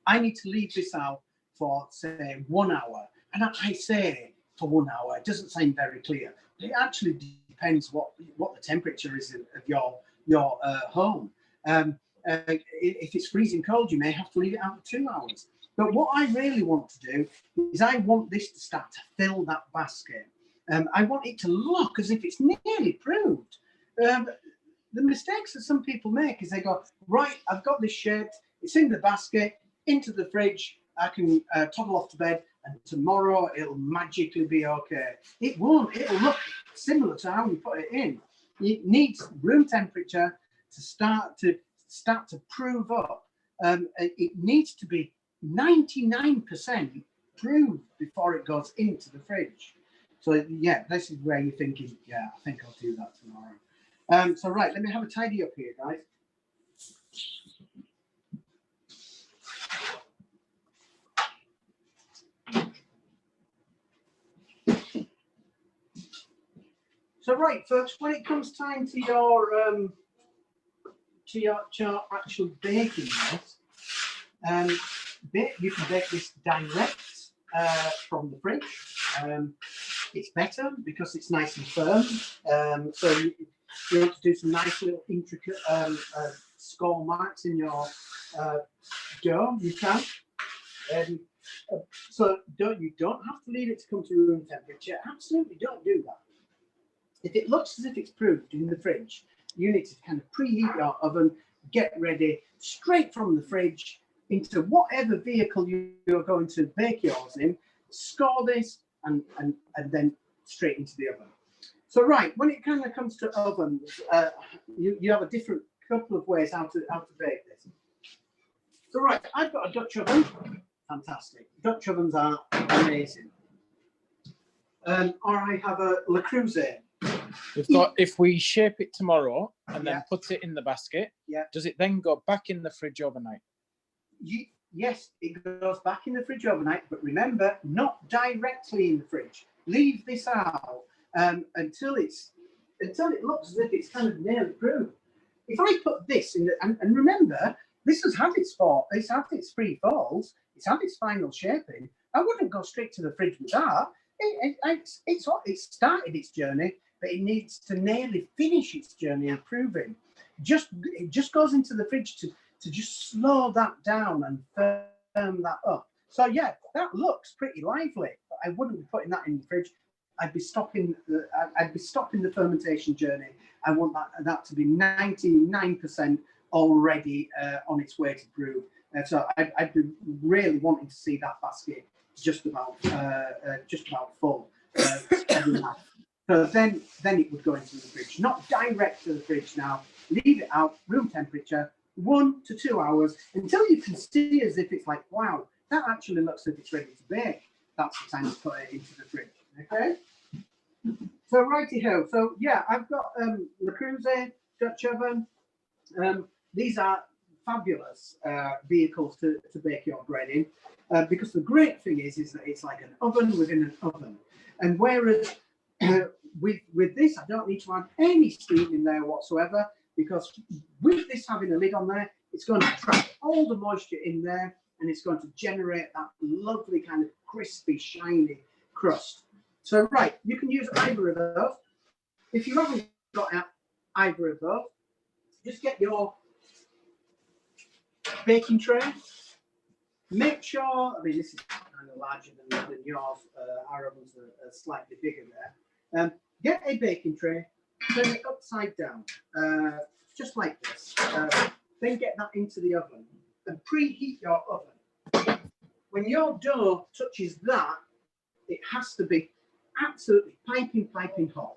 I need to leave this out for, say, 1 hour. And I say for 1 hour, it doesn't seem very clear. It actually depends what the temperature is of your home. If it's freezing cold, you may have to leave it out for 2 hours. But what I really want to do is I want this to start to fill that basket. I want it to look as if it's nearly proved. The mistakes that some people make is they go, right, I've got this shaped, it's in the basket, into the fridge, I can toddle off to bed, and tomorrow it'll magically be okay. It won't. It'll look similar to how you put it in. It needs room temperature to start to prove up. It needs to be 99% proved before it goes into the fridge. So yeah, this is where you're thinking, yeah, I think I'll do that tomorrow. So right, let me have a tidy up here, guys. So right, folks, when it comes time to your actual baking this, you can bake this direct from the fridge. It's better because it's nice and firm. So you want to do some nice little intricate score marks in your dough, you can. So you don't have to leave it to come to room temperature. Absolutely don't do that. If it looks as if it's proofed in the fridge, you need to kind of preheat your oven, get ready straight from the fridge into whatever vehicle you're going to bake yours in, score this, and then straight into the oven. So right, when it kind of comes to ovens, you have a different couple of ways how to bake this. So right, I've got a Dutch oven. Fantastic. Dutch ovens are amazing. Or I have a Le Creuset. We've got, if we shape it tomorrow and then put it in the basket, does it then go back in the fridge overnight? Yes, it goes back in the fridge overnight, but remember, not directly in the fridge. Leave this out until it looks as if it's kind of nearly proof. If I put this in, and remember, this has had its free falls, it's had its final shaping. I wouldn't go straight to the fridge with that. It started its journey, but it needs to nearly finish its journey of proving. It just goes into the fridge to just slow that down and firm that up. So yeah, that looks pretty lively, but I wouldn't be putting that in the fridge. I'd be stopping the fermentation journey. I want that to be 99% already on its way to brew. So I'd be really wanting to see that basket just about full. So then it would go into the fridge, not direct to the fridge now. Leave it out, room temperature, 1 to 2 hours, until you can see as if it's like, wow, that actually looks as if it's ready to bake. That's the time to put it into the fridge. Okay. So righty ho. So yeah, I've got Le Creuset Dutch oven. These are fabulous vehicles to bake your bread in, because the great thing is that it's like an oven within an oven. And whereas with this, I don't need to add any steam in there whatsoever, because with this having a lid on there, it's going to trap all the moisture in there, and it's going to generate that lovely kind of crispy, shiny crust. So right, you can use either of those. If you haven't got either of those, just get your baking tray. Make sure, I mean, this is kind of larger than yours. Our ovens are slightly bigger there. Get a baking tray, turn it upside down, just like this. Then get that into the oven and preheat your oven. When your dough touches that, it has to be absolutely piping hot.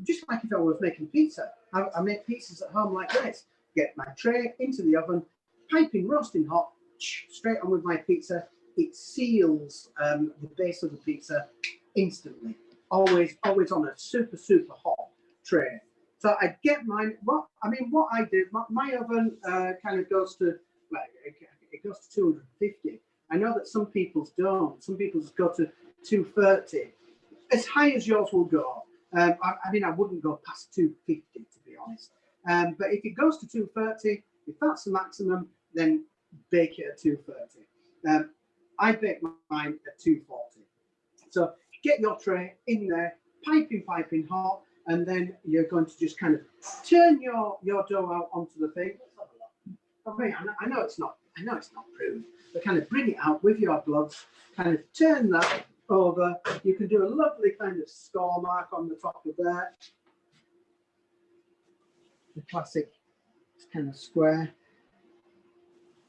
Just like if I was making pizza. I make pizzas at home like this. Get my tray into the oven, piping roasting hot, straight on with my pizza. It seals the base of the pizza instantly. Always on a super hot tray. So I get mine. What I do, my oven kind of goes to, well, it goes to 250. I know that some people's don't. Some people's go to 230. As high as yours will go. I wouldn't go past 250 to be honest. But if it goes to 230, if that's the maximum, then bake it at 230. I bake mine at 240. So get your tray in there, piping hot, and then you're going to just kind of turn your dough out onto the thing. I know it's not proved, but kind of bring it out with your gloves, kind of turn that over. You can do a lovely kind of score mark on the top of there. The classic kind of square.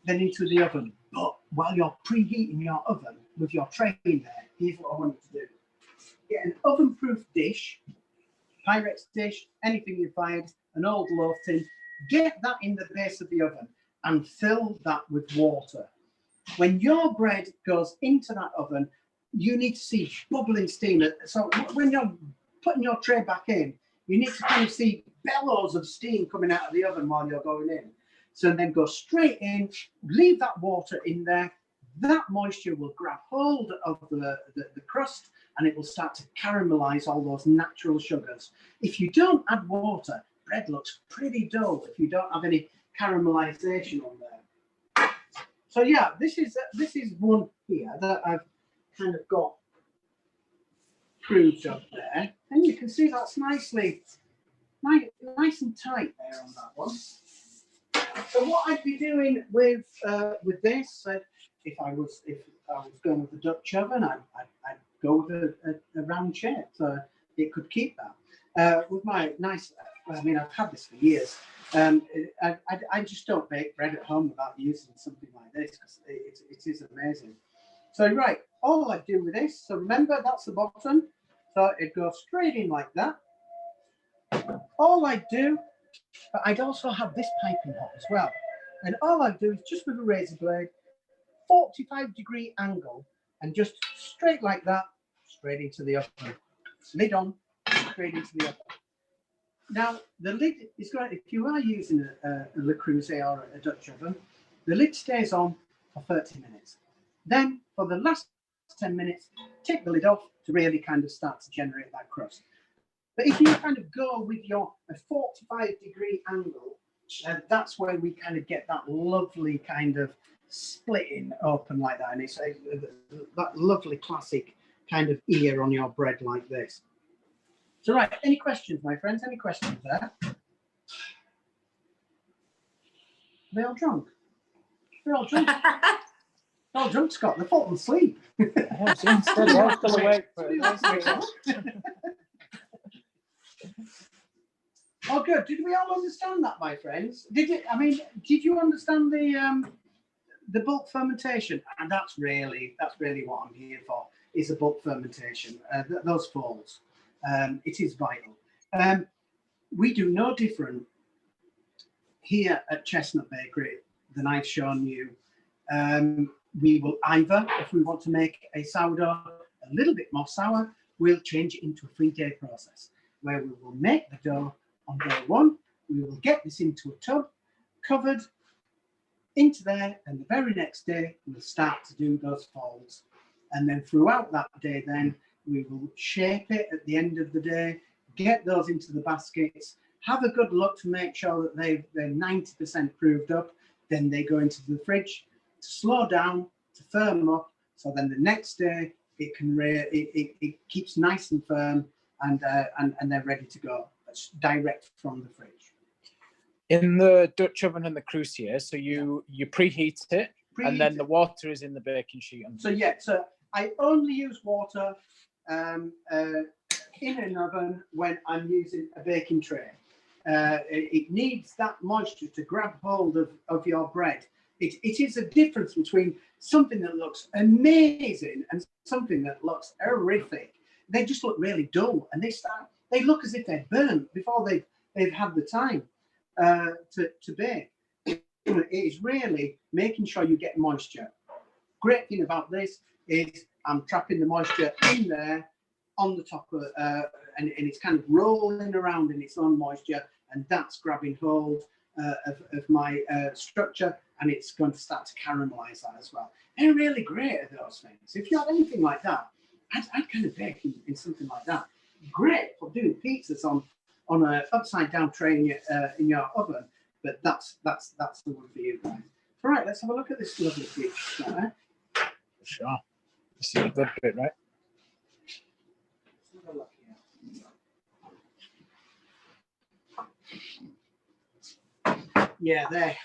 Then into the oven. But while you're preheating your oven with your tray in there, here's what I want you to do. Get an oven-proof dish, Pyrex dish, anything you find, an old loaf tin. Get that in the base of the oven and fill that with water. When your bread goes into that oven, you need to see bubbling steam. So when you're putting your tray back in, you need to kind of see bellows of steam coming out of the oven while you're going in. So then go straight in, leave that water in there. That moisture will grab hold of the crust and it will start to caramelize all those natural sugars. If you don't add water, bread looks pretty dull if you don't have any caramelization on there. So yeah, this is one here that I've kind of got proved up there, and you can see that's nice and tight there on that one. So what I'd be doing with this, if I was going with the Dutch oven, I'd go with a round shape, so it could keep that. With my nice, I mean, I've had this for years. I just don't bake bread at home without using something like this, because it is amazing. So right, all I do with this, so remember that's the bottom, so it goes straight in like that. All I do, but I'd also have this piping hot as well. And all I do is just with a razor blade, 45-degree angle, and just straight like that, straight into the oven. Lid on, straight into the oven. Now, the lid is going, if you are using a Le Creuset or a Dutch oven, the lid stays on for 30 minutes. Then, for the last 10 minutes, take the lid off to really kind of start to generate that crust. But if you kind of go with your 45-degree angle, that's where we kind of get that lovely kind of splitting open like that. And it's that lovely classic kind of ear on your bread like this. So right, any questions, my friends? Any questions there? They're all drunk. They're all drunk. They're all drunk, Scott. They're falling asleep. I'm still awake. Oh, good. Did we all understand that, my friends? Did you understand the bulk fermentation? And that's really what I'm here for, is the bulk fermentation. Those folds. It is vital. We do no different here at Chestnut Bakery than I've shown you. We will either, if we want to make a sourdough a little bit more sour, we'll change it into a 3-day process where we will make the dough on day 1. We will get this into a tub, covered into there, and the very next day we'll start to do those folds. And then throughout that day, then we will shape it at the end of the day, get those into the baskets, have a good look to make sure that they're 90% proved up. Then they go into the fridge to slow down, to firm up. So then the next day it can it keeps nice and firm, and they're ready to go. That's direct from the fridge. In the Dutch oven and the crucier, so you preheat it, and then the water is in the baking sheet. So yeah, so I only use water in an oven when I'm using a baking tray. It needs that moisture to grab hold of your bread. It is a difference between something that looks amazing and something that looks horrific. They just look really dull, and they look as if they're burnt before they've had the time to bake. It is really making sure you get moisture. Great thing about this is I'm trapping the moisture in there on the top of and it's kind of rolling around in its own moisture, and that's grabbing hold of my structure, and it's going to start to caramelize that as well. They're really great at those things. If you have anything like that, I'd kind of bake in something like that. Great for doing pizzas on an upside down tray in your oven, but that's the one for you guys. All right, let's have a look at this lovely peach. For sure. This is a good bit, right? Let's have a look here. Yeah,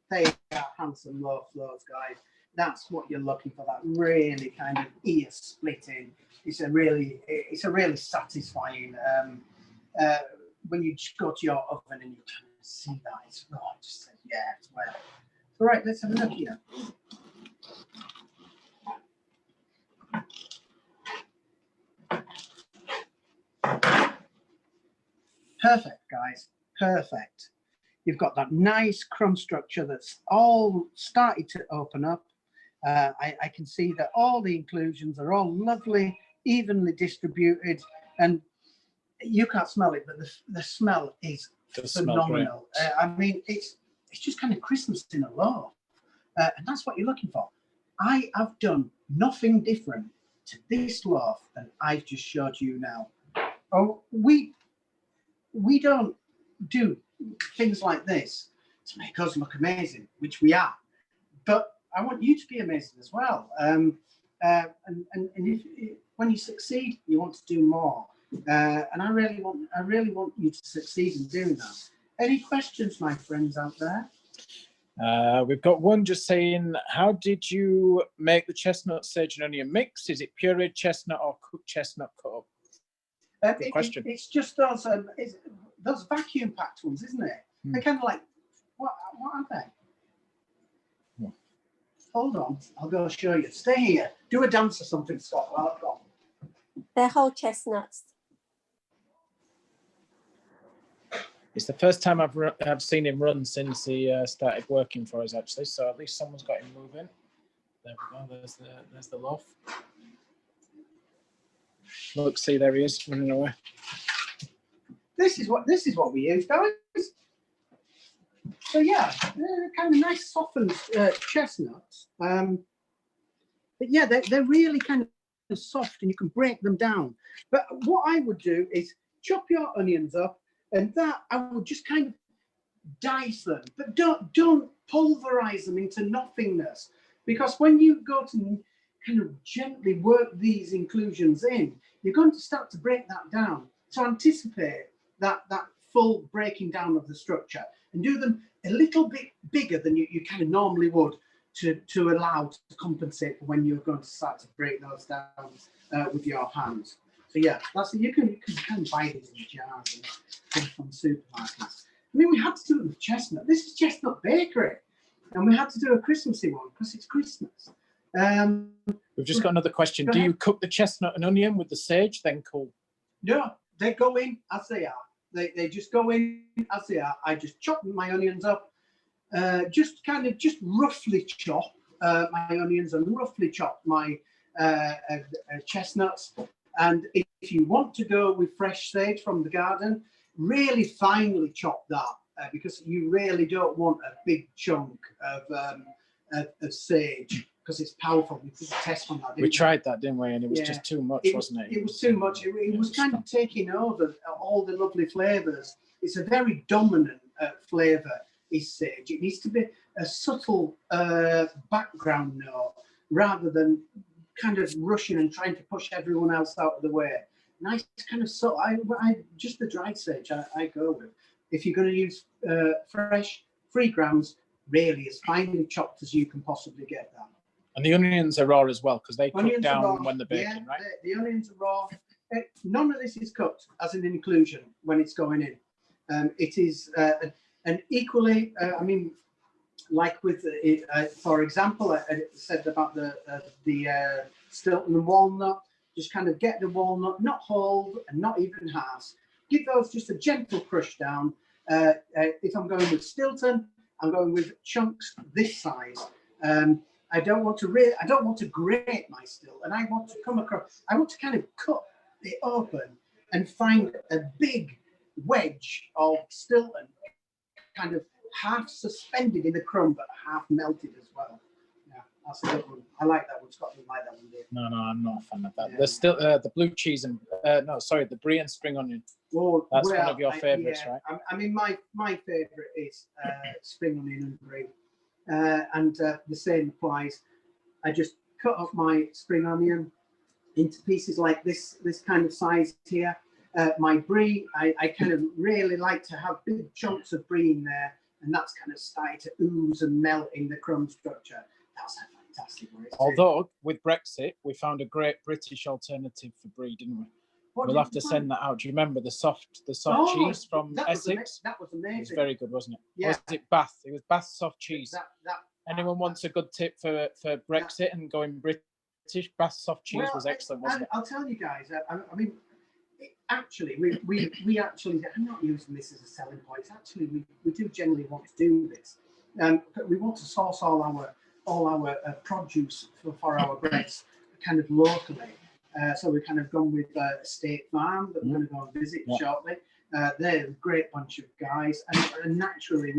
they are handsome loaf, those guys. That's what you're looking for. That really kind of ear splitting. It's a really satisfying. When you just go to your oven and you kind of see that, it's just says, yeah, it's well. All right, let's have a look here. Perfect, guys. Perfect. You've got that nice crumb structure that's all started to open up. I can see that all the inclusions are all lovely, evenly distributed, and you can't smell it, but the smell is phenomenal. I mean, it's just kind of Christmas in a loaf, and that's what you're looking for. I have done nothing different to this loaf that I've just showed you now. Oh, we don't do things like this to make us look amazing, which we are. But I want you to be amazing as well. And if when you succeed, you want to do more. And I really want you to succeed in doing that. Any questions, my friends out there? We've got one just saying, how did you make the chestnut, sage and onion mix? Is it pureed chestnut or cooked chestnut cut up? Good question. It's just those vacuum packed ones, isn't it? They're kind of like, what are they? Hold on, I'll go show you. Stay here. Do a dance or something, Scott, while I've got. They're whole chestnuts. It's the first time I've seen him run since he started working for us, actually. So at least someone's got him moving. There we go. There's the loaf. Look, see, there he is running away. This is what we use, guys. So yeah, they're kind of nice softened chestnuts. But yeah, they're really kind of soft, and you can break them down. But what I would do is chop your onions up, and that I would just kind of dice them, but don't pulverize them into nothingness, because when you go to kind of gently work these inclusions in, you're going to start to break that down. So anticipate that full breaking down of the structure, and do them a little bit bigger than you kind of normally would to allow to compensate for when you're going to start to break those down with your hands. So yeah, that's you can kind of buy these in jars and from supermarkets. I mean, we had to do it with chestnut. This is Chestnut Bakery, and we had to do a Christmassy one because it's Christmas. We've just got another question. Do you cook the chestnut and onion with the sage, then cool? No, they go in as they are. They just go in as they are. I just chop my onions up, just roughly chop my onions and roughly chop my chestnuts. And if you want to go with fresh sage from the garden, really finely chop that because you really don't want a big chunk of sage, because it's powerful. We did a test on that. We tried that, didn't we? And it was just too much, wasn't it? It was too much. It was kind of taking over all the lovely flavours. It's a very dominant flavour, is sage. It needs to be a subtle background note rather than kind of rushing and trying to push everyone else out of the way. Nice kind of subtle. I just the dried sage I go with. If you're going to use fresh, 3 grams, really as finely chopped as you can possibly get that. And the onions are raw as well, because they cook down when they're baking, right? The onions are raw. None of this is cooked as an inclusion when it's going in. It is, and equally, I mean, like with, for example, I said about the Stilton and walnut, just kind of get the walnut, not whole and not even halves. Give those just a gentle crush down. If I'm going with Stilton, I'm going with chunks this size. I don't want to grate my Stilton. I want to come across. I want to kind of cut it open and find a big wedge of Stilton, kind of half suspended in the crumb but half melted as well. Yeah, that's a good one. I like that one. Scott didn't like that one, did No, I'm not a fan of that. There's still the blue cheese and the brie and spring onion. Well, that's one of your favourites, right? I mean, my favourite is spring onion and brie. And the same applies. I just cut up my spring onion into pieces like this kind of size here. My brie, I kind of really like to have big chunks of brie in there, and that's kind of starting to ooze and melt in the crumb structure. That's a fantastic one. Although with Brexit, we found a great British alternative for brie, didn't we? We'll have to send that out. Do you remember the soft cheese from Essex? That was amazing. It was very good, wasn't it? Yeah. Or was it Bath? It was Bath soft cheese. Anyone wants a good tip for Brexit and going British? Bath soft cheese was excellent, wasn't it? I'll tell you guys. I mean, actually, we actually. I'm not using this as a selling point. Actually, we do generally want to do this. We want to source all our produce for our breads kind of locally. So we've kind of gone with State Farm that we're going to go and visit shortly. They're a great bunch of guys, and naturally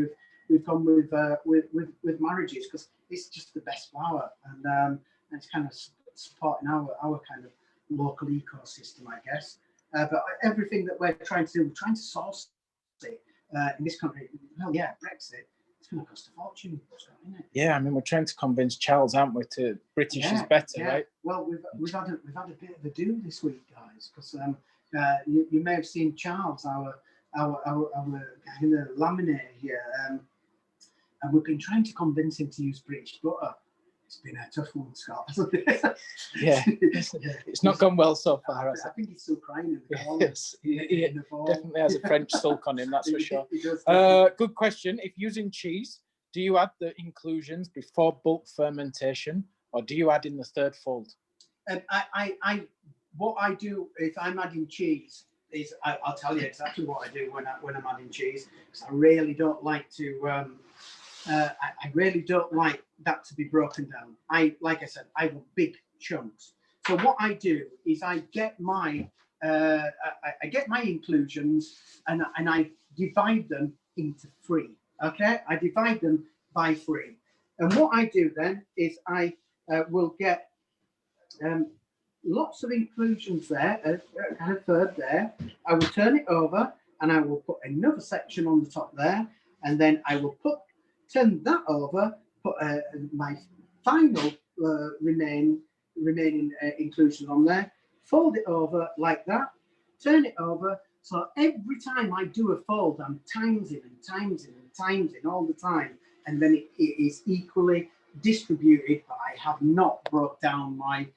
we've gone with marriages because it's just the best flour, and it's kind of supporting our kind of local ecosystem, I guess. But everything that we're trying to do, we're trying to source it in this country. Well, yeah, Brexit, it's going to cost a fortune, isn't it? Yeah, I mean, we're trying to convince Charles, aren't we, to British is better, right? Well, we've had a bit of a do this week, guys, because you may have seen Charles, our kind of laminator here, and we've been trying to convince him to use British butter. It's been a tough one, Scott, hasn't it? Yeah, it's not gone well so far, has it? I think he's still crying in the corner. Yes, he definitely has a French sulk on him, that's for sure. He does. Good question. If using cheese, do you add the inclusions before bulk fermentation, or do you add in the third fold? What I do if I'm adding cheese is I'll tell you exactly what I do when I'm adding cheese, because I really don't like to. I really don't like that to be broken down. Like I said, I want big chunks. So what I do is I get my inclusions and I divide them into 3. Okay, I divide them by 3. And what I do then is I will get lots of inclusions there, kind of third there. I will turn it over and I will put another section on the top there, and then I will turn that over, put my final remaining inclusions on there, fold it over like that, turn it over. So every time I do a fold, I'm timesing and timesing all the time, and then it is equally distributed. But I have not broke down my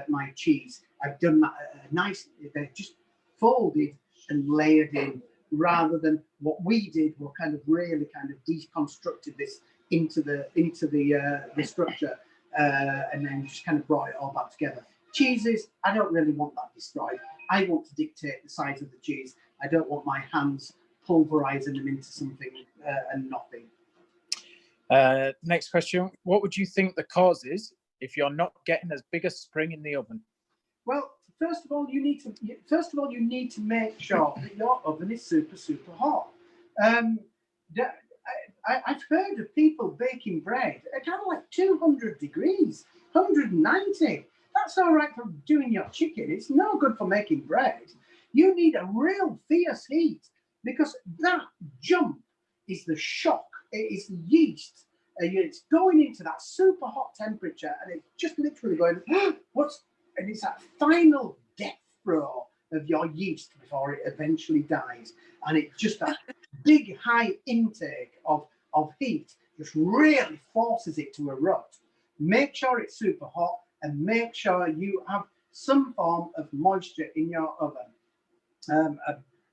my cheese. I've done that nice. They're just folded and layered in, rather than what we did. We're kind of really kind of deconstructed this into the structure, and then just kind of brought it all back together. Cheeses, I don't really want that destroyed. I want to dictate the size of the cheese. I don't want my hands pulverizing them into something and nothing. Next question. What would you think the cause is if you're not getting as big a spring in the oven? Well, first of all, you need to make sure that your oven is super hot. I've heard of people baking bread at kind of like 200 degrees, 190. That's all right for doing your chicken. It's no good for making bread. You need a real fierce heat, because that jump is the shock. It is the yeast. It's going into that super hot temperature, and it's just literally going, and it's that final death throw of your yeast before it eventually dies. And it's just that big high intake of heat just really forces it to erupt. Make sure it's super hot, and make sure you have some form of moisture in your oven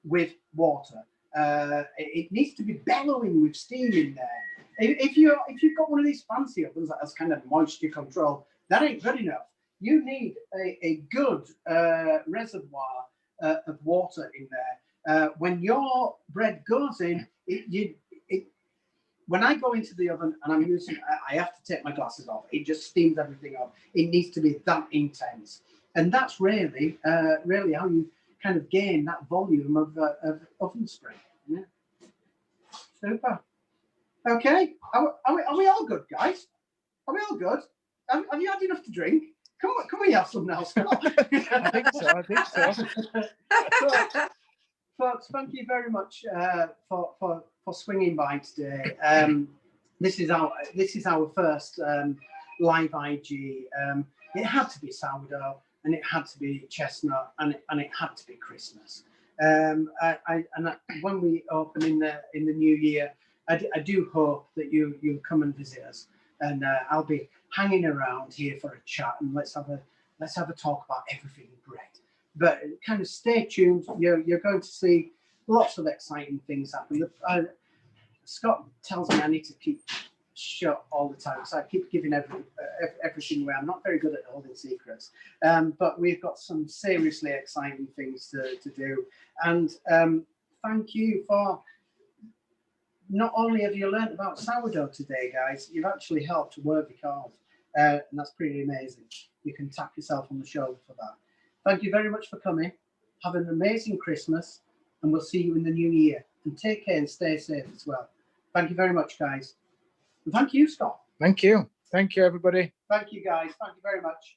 with water. It needs to be bellowing with steam in there. If you've got one of these fancy ovens that has kind of moisture control, that ain't good enough. You need a good reservoir of water in there. When your bread goes in, when I go into the oven and I'm using, I have to take my glasses off. It just steams everything up. It needs to be that intense, and that's really how you kind of gain that volume of oven spray. Yeah. Super. Okay, are we all good, guys? Are we all good? Have you had enough to drink? Can we have some now, Scott? I think so. Folks, thank you very much for swinging by today. This is our first live IG. It had to be sourdough, and it had to be chestnut, and it had to be Christmas. When we open in the new year, I do hope that you come and visit us, and I'll be hanging around here for a chat, and let's have a talk about everything bread. But kind of stay tuned. You're going to see lots of exciting things happen. Scott tells me I need to keep shut all the time, so I keep giving everything away. I'm not very good at holding secrets, but we've got some seriously exciting things to do. And thank you for. Not only have you learned about sourdough today, guys, you've actually helped a worthy cause, and that's pretty amazing. You can tap yourself on the shoulder for that. Thank you very much for coming. Have an amazing Christmas, and we'll see you in the new year. And take care and stay safe as well. Thank you very much, guys. And thank you, Scott. Thank you. Thank you, everybody. Thank you, guys. Thank you very much.